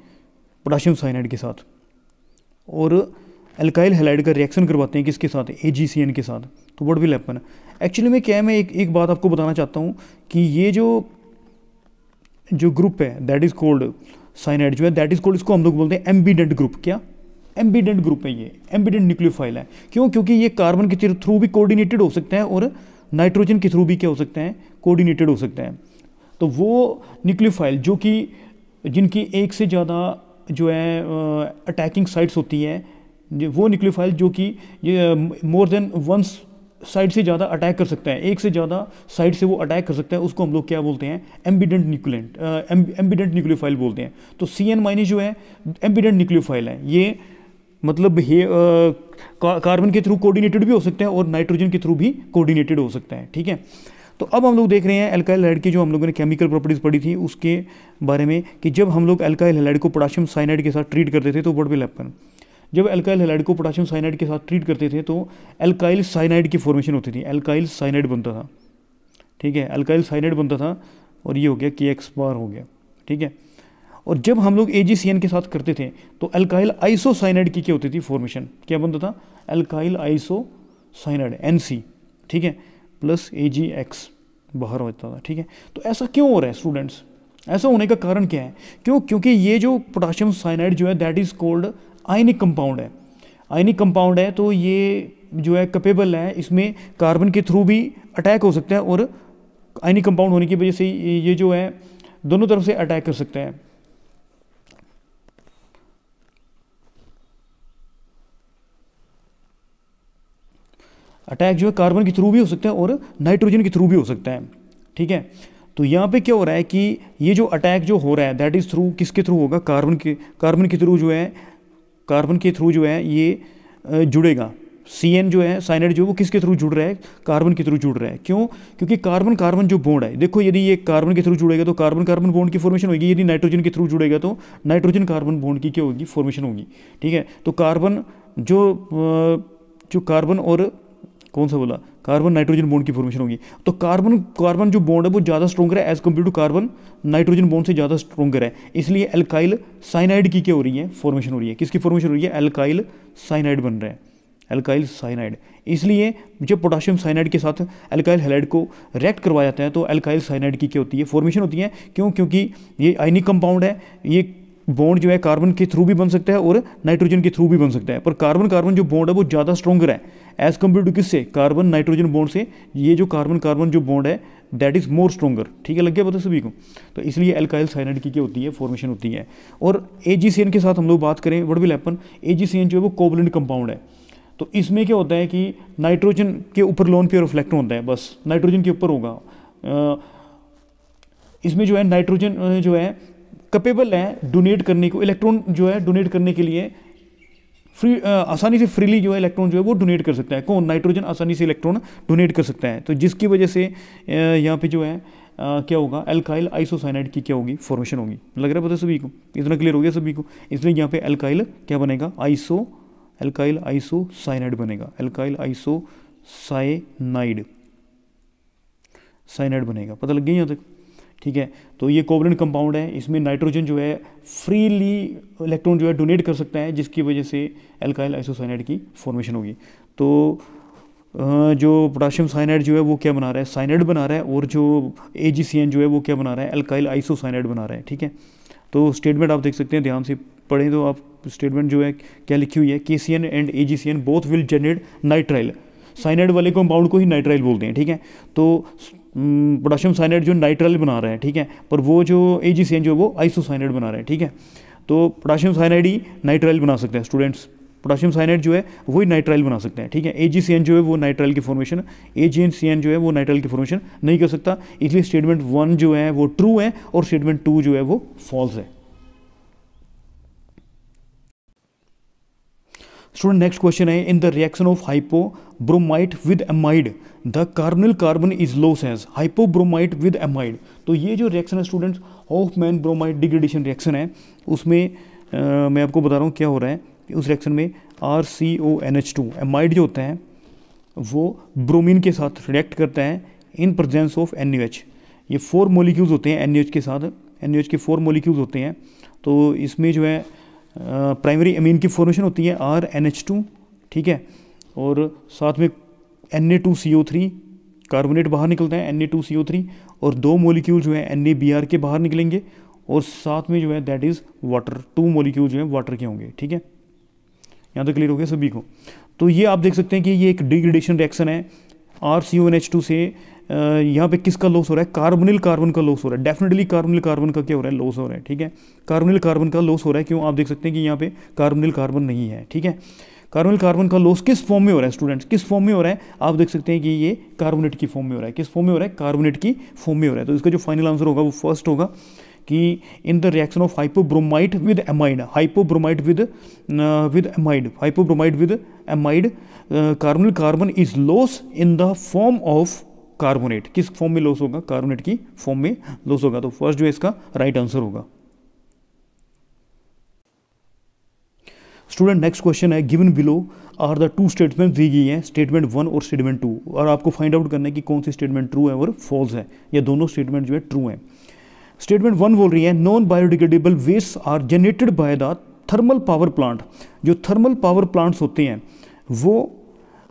पोटाशियम साइनाइड के साथ, और एल्काइल हैलाइड का रिएक्शन करवाते हैं किसके साथ, AgCN के साथ, तो व्हाट विल हैपन? एक्चुअली में क्या है, मैं एक बात आपको बताना चाहता हूँ कि ये जो ग्रुप है दैट इज़ कोल्ड साइनाइड जो है दैट इज़ कोल्ड, इसको हम लोग बोलते हैं एम्बिडेंट ग्रुप। क्या? एम्बिडेंट ग्रुप है, ये एम्बिडेंट न्यूक्लियोफाइल है। क्यों? क्योंकि ये कार्बन के थ्रू भी कोऑर्डिनेटेड हो सकते हैं और नाइट्रोजन के थ्रू भी क्या हो सकते हैं, कोऑर्डिनेटेड हो सकते हैं। तो वो न्यूक्लियोफाइल जो कि जिनकी एक से ज़्यादा जो है अटैकिंग साइट्स होती है, वो न्यूक्लियोफाइल जो कि मोर देन वन साइड से ज़्यादा अटैक कर सकता है, एक से ज़्यादा साइड से वो अटैक कर सकता है, उसको हम लोग क्या बोलते हैं, एम्बिडेंट न्यूक्लियोफाइल बोलते हैं। तो CN माइनस जो है एम्बिडेंट न्यूक्लियोफाइल है। ये मतलब कार्बन के थ्रू कोऑर्डिनेटेड भी हो सकते हैं और नाइट्रोजन के थ्रू भी कोऑर्डिनेटेड हो सकता है, ठीक है। तो अब हम लोग देख रहे हैं एल्काइल हैलाइड की जो हम लोगों ने केमिकल प्रॉपर्टीज़ पढ़ी थी उसके बारे में, कि जब हम लोग एल्काइल हैलाइड को पोटाशियम साइनाइड के साथ ट्रीट करते थे तो व्हाट विल हैपन? जब एल्काइल हैलाइड को पोटाशियम साइनाइड के साथ ट्रीट करते थे तो एल्काइल साइनाइड की फॉर्मेशन होती थी, एल्काइल साइनाइड बनता था, ठीक है, एल्काइल साइनाइड बनता था और ये हो गया KX बार हो गया, ठीक है। और जब हम लोग AgCN के साथ करते थे तो एल्काइल आइसोसाइनाइड की क्या होती थी फॉर्मेशन, क्या बनता था, एल्काइल आइसोसाइनाइड NC, ठीक है, प्लस AgX बाहर होता था, ठीक है। तो ऐसा क्यों हो रहा है स्टूडेंट्स? ऐसा होने का कारण क्या है? क्यों? क्योंकि ये जो पोटाशियम साइनाइड जो है that is cold ionic compound है, आयनिक कंपाउंड है। तो ये जो है कैपेबल है, इसमें कार्बन के थ्रू भी अटैक हो सकता है और आयनिक कंपाउंड होने की वजह से ये जो है दोनों तरफ से अटैक कर सकता है। अटैक जो है कार्बन के थ्रू भी हो सकता है और नाइट्रोजन के थ्रू भी हो सकता है, ठीक है। तो यहाँ पे क्या हो रहा है कि ये जो अटैक जो हो रहा है दैट इज़ थ्रू, किसके थ्रू होगा, कार्बन के थ्रू जो है, कार्बन के थ्रू जो है ये जुड़ेगा, CN जो है साइनाइड जो है वो किसके थ्रू जुड़ रहा है, कार्बन के थ्रू जुड़ रहा है। क्यों? क्योंकि कार्बन कार्बन जो बॉन्ड है, देखो यदि ये कार्बन के थ्रू जुड़ेगा तो कार्बन कार्बन बॉन्ड की फॉर्मेशन होगी, यदि नाइट्रोजन के थ्रू जुड़ेगा तो नाइट्रोजन कार्बन बॉन्ड की क्या होगी, फॉर्मेशन होगी। ठीक है, तो कार्बन जो कार्बन और कौन सा बोला, कार्बन नाइट्रोजन बॉन्ड की फॉर्मेशन होगी। तो कार्बन कार्बन जो बॉन्ड है वो ज़्यादा स्ट्रॉन्गर है as compare to carbon nitrogen bond से ज़्यादा स्ट्रॉन्गर है, इसलिए एल्काइल साइनाइड की क्या हो रही है, फॉर्मेशन हो रही है। किसकी फॉर्मेशन हो रही है, एल्काइल साइनाइड बन रहा है, एल्काइल साइनाइड। इसलिए जब पोटाशियम साइनाइड के साथ एल्काइल हैलाइड को रिएक्ट करवाया जाता है तो एल्काइल साइनाइड की क्या होती है, फॉर्मेशन होती है। क्यों? क्योंकि ये आयनिक कंपाउंड है, ये बॉन्ड जो है कार्बन के थ्रू भी बन सकता है और नाइट्रोजन के थ्रू भी बन सकता है, पर कार्बन कार्बन जो बॉन्ड है वो ज़्यादा स्ट्रॉन्गर है एज कम्पेयर टू किससे, कार्बन नाइट्रोजन बॉन्ड से। ये जो कार्बन कार्बन जो बॉन्ड है दैट इज़ मोर स्ट्रॉन्गर। ठीक है, लग गया पता सभी को? तो इसलिए एल्काइल साइनाइड की क्या होती है, फॉर्मेशन होती है। और AgCN के साथ हम लोग बात करें, व्हाट विल हैपन, AgCN जो है वो कोवलेंट कंपाउंड है। तो इसमें क्या होता है कि नाइट्रोजन के ऊपर लोन पेयर ऑफ इलेक्ट्रॉन होता है, बस नाइट्रोजन के ऊपर होगा। इसमें जो है नाइट्रोजन जो है कैपेबल है डोनेट करने को, इलेक्ट्रॉन जो है डोनेट करने के लिए फ्री आसानी से फ्रीली जो है इलेक्ट्रॉन जो है वो डोनेट कर सकता है। कौन? नाइट्रोजन आसानी से इलेक्ट्रॉन डोनेट कर सकता है। तो जिसकी वजह से यहाँ पे जो है क्या होगा, एल्काइल आइसोसाइनाइड की क्या होगी, फॉर्मेशन होगी। लग रहा है पता सभी को? इतना क्लियर हो गया सभी को? इसलिए यहाँ पे एल्काइल क्या बनेगा, एल्काइल आइसोसाइनाइड बनेगा, एल्काइल आइसोसाइनाइड बनेगा। पता लग गया यहाँ तक? ठीक है, तो ये कोवलेंट कंपाउंड है, इसमें नाइट्रोजन जो है फ्रीली इलेक्ट्रॉन जो है डोनेट कर सकता है, जिसकी वजह से एल्काइल आइसोसाइनाइड की फॉर्मेशन होगी। तो जो पोटाशियम साइनाइड जो है वो क्या बना रहा है, साइनाइड बना रहा है, और जो AgCN जो है वो क्या बना रहा है, एल्काइल आइसोसाइनाइड बना रहा है। ठीक है, तो स्टेटमेंट आप देख सकते हैं, ध्यान से पढ़ें तो आप स्टेटमेंट जो है क्या लिखी हुई है, KCN and AgCN both will generate nitrile. Cyanide वाले कंपाउंड को ही नाइट्राइल बोलते हैं। ठीक है, तो पोटाशियम साइनाइड जो नाइट्राइल बना रहा है, ठीक है, पर वो जो AgCN जो है वो आइसोसाइनाइड बना रहा है। ठीक है, तो पोटाशियम साइनाइड ही नाइट्राइल बना सकते हैं स्टूडेंट्स, पोटाशियम साइनाइड जो है वही नाइट्राइल बना सकते हैं। ठीक है, AgCN जो है वो नाइट्राइल की फॉर्मेशन, AgCN जो है वो नाइट्राइल की फॉर्मेशन नहीं कर सकता, इसलिए स्टेटमेंट 1 जो है वो ट्रू है और स्टेटमेंट 2 जो है वो फॉल्स है। स्टूडेंट नेक्स्ट क्वेश्चन है, in the reaction of hypobromite with amide the carbonyl carbon is loss as hypobromite with amide. तो ये जो रिएक्शन है students, Hoffmann bromide degradation reaction है, उसमें मैं आपको बता रहा हूँ क्या हो रहा है। उस रिएक्शन में RCONH2 एमाइड जो होता है वो ब्रोमीन के साथ रिएक्ट करता है इन प्रेजेंस ऑफ NaOH। ये 4 मॉलिक्यूल्स होते हैं NaOH के साथ, NaOH के 4 मॉलिक्यूल्स होते हैं। तो इसमें जो है प्राइमरी अमीन की फॉर्मेशन होती है RNH2। ठीक है, और साथ में Na2CO3 कार्बोनेट बाहर निकलता है, Na2CO3, और 2 मॉलिक्यूल जो है NaBr के बाहर निकलेंगे, और साथ में जो है दैट इज़ वाटर, 2 मॉलिक्यूल जो है वाटर के होंगे। ठीक है, यहाँ तक क्लियर हो गया सभी को? तो ये आप देख सकते हैं कि ये एक डिग्रेडेशन रिएक्शन है। RCONH2 से यहाँ पे किसका लॉस हो रहा है, कार्बोनिल कार्बन का लॉस हो रहा है। डेफिनेटली कार्बोनिल कार्बन का क्या हो रहा है, लॉस हो रहा है। ठीक है, कार्बोनिल कार्बन का लॉस हो रहा है। क्यों? आप देख सकते हैं कि यहाँ पे कार्बोनिल कार्बन नहीं है। ठीक है, कार्बोनिल कार्बन का लॉस किस फॉर्म में हो रहा है स्टूडेंट्स, किस फॉर्म में हो रहा है? आप देख सकते हैं कि ये कार्बोनेट की फॉर्म में हो रहा है। किस फॉर्म में हो रहा है? कार्बोनेट की फॉर्म में हो रहा है। तो इसका जो फाइनल आंसर होगा वो फर्स्ट होगा कि in the reaction of hypobromite with amide, hypobromite with amide carbonyl carbon is loss in the form of carbonate. किस फॉर्म में लॉस होगा? कार्बोनेट की फॉर्म में लॉस होगा। तो फर्स्ट जो है इसका राइट आंसर होगा। स्टूडेंट नेक्स्ट क्वेश्चन है, given below are the 2 statement दी गई है, स्टेटमेंट 1 और स्टेटमेंट 2, और आपको फाइंड आउट करना है कि कौन सी स्टेटमेंट ट्रू है और फॉल्स है, या दोनों स्टेटमेंट जो है ट्रू है। स्टेटमेंट 1 बोल रही है, non biodegradable waste are generated by the thermal power plant. जो थर्मल पावर प्लांट्स होते हैं वो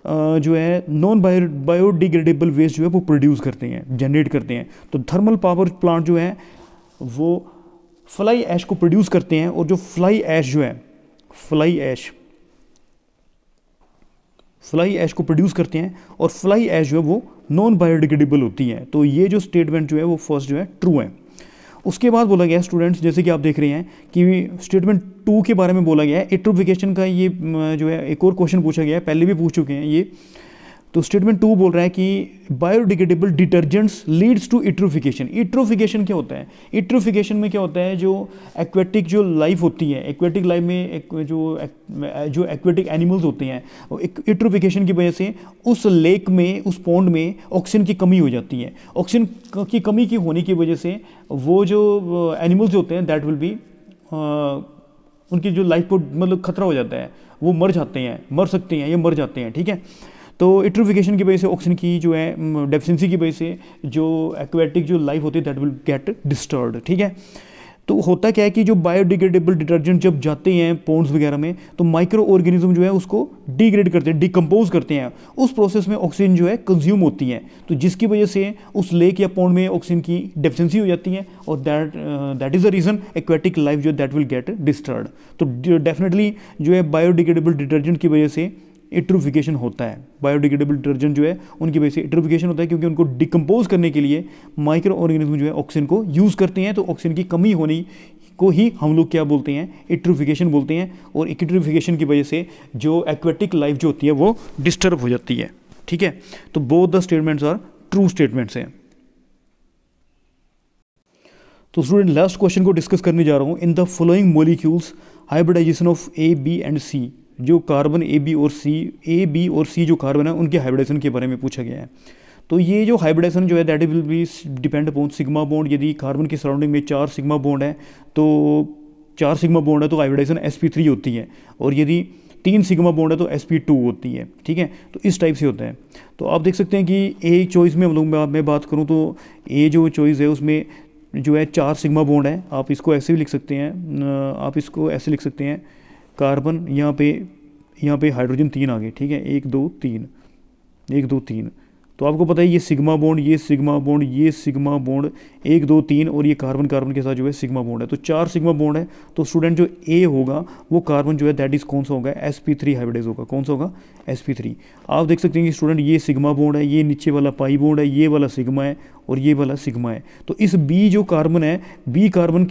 जो है नॉन बायोडिग्रेडेबल वेस्ट जो है वो प्रोड्यूस करते हैं, जनरेट करते हैं। तो थर्मल पावर प्लांट जो है वो फ्लाई ऐश को प्रोड्यूस करते हैं, और जो फ्लाई ऐश जो है फ्लाई ऐश को प्रोड्यूस करते हैं, और फ्लाई ऐश जो है वो नॉन बायोडिग्रेडेबल होती है। तो ये जो स्टेटमेंट जो है वो फर्स्ट जो है ट्रू है। उसके बाद बोला गया स्टूडेंट्स, जैसे कि आप देख रहे हैं कि स्टेटमेंट 2 के बारे में बोला गया है, एट्रोफिकेशन का ये जो है एक और क्वेश्चन पूछा गया है, पहले भी पूछ चुके हैं ये। तो स्टेटमेंट 2 बोल रहा है कि बायोडिग्रेडेबल डिटर्जेंट्स लीड्स टू इट्रोफिकेशन। इट्रोफिकेशन क्या होता है? इट्रोफिकेशन में क्या होता है, जो एक्वेटिक जो लाइफ होती है, एक्वेटिक लाइफ में जो एक्वेटिक एनिमल्स होते हैं, इट्रोफिकेशन की वजह से उस लेक में, उस पॉन्ड में ऑक्सीजन की कमी हो जाती है। ऑक्सीजन की कमी की होने की वजह से वो जो एनिमल्स होते हैं दैट विल बी, उनकी जो लाइफ को मतलब खतरा हो जाता है, वो मर जाते हैं, मर सकते हैं या मर जाते हैं, ठीक है। तो इट्रोफिकेशन की वजह से ऑक्सीजन की जो है डेफिशिएंसी की वजह से जो एक्वेटिक जो लाइफ होती है दैट विल गेट डिस्टर्ब्ड, ठीक है। तो होता क्या है कि जो बायोडिग्रेडेबल डिटर्जेंट जब जाते हैं पॉन्ड्स वगैरह में, तो माइक्रो ऑर्गेनिज्म जो है उसको डिग्रेड करते हैं, डिकम्पोज करते हैं। उस प्रोसेस में ऑक्सीजन जो है कंज्यूम होती है, तो जिसकी वजह से उस लेक या पॉन्ड में ऑक्सीजन की डेफिशिएंसी हो जाती है, और that is the reason aquatic life जो है दैट विल गेट डिस्टर्ब्ड। तो डेफिनेटली जो है बायोडिग्रेडेबल डिटर्जेंट की वजह से इट्रोफिकेशन होता है। बायोडिग्रेडेबल डिटर्जेंट जो है उनकी वजह से इट्रोफिकेशन होता है, क्योंकि उनको डिकम्पोज करने के लिए माइक्रो ऑर्गेनिज्म जो है ऑक्सीजन को यूज़ करते हैं। तो ऑक्सीजन की कमी होने को ही हम लोग क्या बोलते हैं, इट्रोफिकेशन बोलते हैं। और इट्रोफिकेशन की वजह से जो एक्वेटिक लाइफ जो होती है वो डिस्टर्ब हो जाती है, ठीक है। तो both the statements are true statements हैं। तो स्टूडेंट लास्ट क्वेश्चन को डिस्कस करने जा रहा हूँ। In the following molecules hybridization of A, B and C, जो कार्बन ए बी और सी जो कार्बन है उनके हाइब्रिडाइजेशन के बारे में पूछा गया है। तो ये जो हाइब्रिडाइजेशन जो है that will B depend upon sigma bond. यदि कार्बन की सराउंडिंग में 4 सिग्मा बॉन्ड है तो 4 सिग्मा बॉन्ड है तो हाइब्रिडाइजेशन sp3 होती है, और यदि 3 सिग्मा बॉन्ड है तो sp2 होती है, ठीक है। तो इस टाइप से होता है। तो आप देख सकते हैं कि ए चॉइस में हम लोग मैं बात करूँ तो ए जो चॉइस है उसमें जो है 4 सिग्मा बॉन्ड है। आप इसको ऐसे भी लिख सकते हैं, आप इसको ऐसे लिख सकते हैं, कार्बन यहाँ पे हाइड्रोजन 3 आ गए, ठीक है, 1 2 3 1 2 3। तो आपको पता है ये सिग्मा बॉन्ड, ये सिग्मा बॉन्ड, ये सिग्मा बॉन्ड 1 2 3, और ये कार्बन के साथ जो है सिग्मा बॉन्ड है। तो 4 सिग्मा बॉन्ड है। तो स्टूडेंट जो ए होगा वो कार्बन जो है दैट इज़ कौन सा होगा, sp3 हाइब्रिडाइज होगा। कौन सा होगा, sp3। आप देख सकते हैं कि स्टूडेंट ये सिग्मा बॉन्ड है, ये नीचे वाला पाई बॉन्ड है, ये वाला सिग्मा है और ये वाला सिग्मा है। तो इस बी जो कार्बन है, बी कार्बन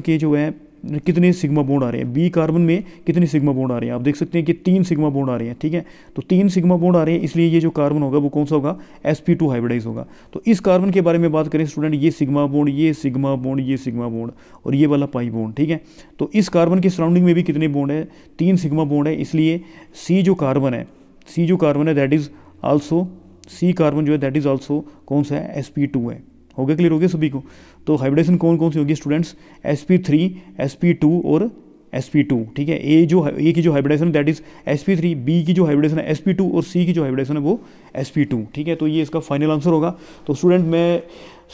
के जो है कितने सिग्मा बॉन्ड आ रहे हैं, बी कार्बन में कितने सिग्मा बॉन्ड आ रहे हैं। आप देख सकते हैं कि 3 सिग्मा बॉन्ड आ रहे हैं, ठीक है। तो 3 सिग्मा बॉन्ड आ रहे हैं, इसलिए ये जो कार्बन होगा वो कौन सा होगा, sp2 हाइब्रिडाइज होगा। तो इस कार्बन के बारे में बात करें स्टूडेंट, ये सिग्मा बॉन्ड, ये सिग्मा बॉन्ड, ये सिग्मा बॉन्ड और ये वाला पाई बॉन्ड, ठीक है। तो इस कार्बन के सराउंडिंग में भी कितने बॉन्ड है, 3 सिग्मा बॉन्ड है। इसलिए सी जो कार्बन है that is also, C carbon जो है दैट इज़ आल्सो कौन सा है, sp2 है। हो गया, क्लियर हो गया सभी को। तो हाइब्रिडेशन कौन कौन सी होगी स्टूडेंट्स, sp3, sp2 और sp2, ठीक है। ए की जो hybridisation that is sp3, B की जो हाइब्रिडेशन है sp2 और सी की जो हाइब्रिडेशन है वो sp2, ठीक है। तो ये इसका फाइनल आंसर होगा। तो स्टूडेंट मैं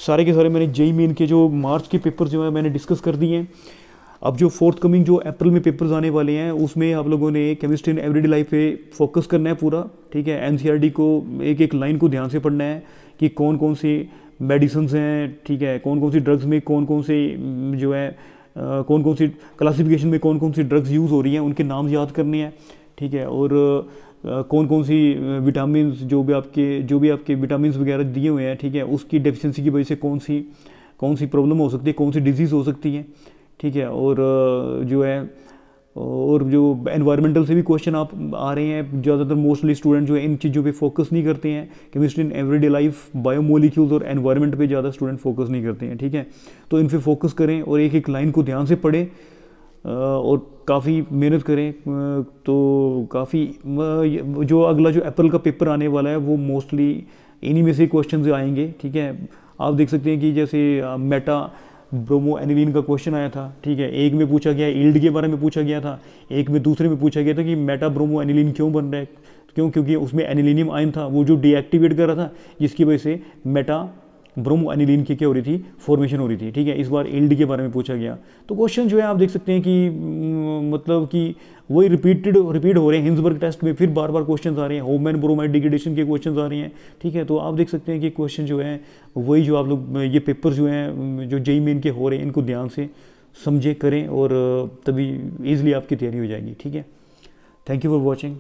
सारे के सारे मैंने जेईई मेन के जो मार्च के पेपर जो है मैंने डिस्कस कर दिए हैं। अब जो फोर्थ कमिंग जो अप्रैल में पेपर्स आने वाले हैं उसमें आप लोगों ने केमिस्ट्री इन एवरीडे लाइफ पे फोकस करना है पूरा, ठीक है। एनसीईआरटी को एक एक लाइन को ध्यान से पढ़ना है कि कौन कौन सी मेडिसिन्स हैं, ठीक है, कौन कौन सी ड्रग्स में कौन कौन से जो है कौन कौन सी क्लासिफिकेशन में कौन कौन सी ड्रग्स यूज़ हो रही हैं उनके नाम याद करने हैं, ठीक है। और कौन कौन सी विटामिन जो भी आपके विटामिन वगैरह दिए हुए हैं, ठीक है, उसकी डेफिशिएंसी की वजह से कौन सी प्रॉब्लम हो सकती है, कौन सी डिजीज़ हो सकती है, ठीक है। और जो है और जो एनवायरमेंटल से भी क्वेश्चन आप आ रहे हैं, ज़्यादातर मोस्टली स्टूडेंट जो है इन चीज़ों पे फोकस नहीं करते हैं। Chemistry in everyday life, biomolecules और एनवायरमेंट पे ज़्यादा स्टूडेंट फोकस नहीं करते हैं, ठीक है। तो इन पे फोकस करें और एक एक लाइन को ध्यान से पढ़ें और काफ़ी मेहनत करें। तो काफ़ी जो अगला जो अप्रैल का पेपर आने वाला है वो मोस्टली इन्हीं में से क्वेश्चन आएंगे, ठीक है। आप देख सकते हैं कि जैसे मेटा ब्रोमो एनिलीन का क्वेश्चन आया था, ठीक है। एक में पूछा गया ईल्ड के बारे में पूछा गया था, एक में दूसरे में पूछा गया था कि मेटा ब्रोमो एनिलीन क्यों बन रहा है, क्योंकि उसमें एनिलीनियम आयन था वो जो डीएक्टिवेट कर रहा था, जिसकी वजह से मेटा ब्रोमो एनिलीन की क्या हो रही थी, फॉर्मेशन हो रही थी, ठीक है। इस बार ईल्ड के बारे में पूछा गया। तो क्वेश्चन जो है आप देख सकते हैं कि मतलब कि वही रिपीट हो रहे हैं। हिंसबर्ग टेस्ट में फिर बार बार क्वेश्चन आ रहे हैं, होममैन ब्रोमाइड डिग्रेडेशन के क्वेश्चन आ रहे हैं, ठीक है। तो आप देख सकते हैं कि क्वेश्चन जो है वही जो आप लोग ये पेपर जो हैं जो जेईई मेन के हो रहे हैं इनको ध्यान से समझे करें और तभी ईजिली आपकी तैयारी हो जाएगी, ठीक है। Thank you for watching.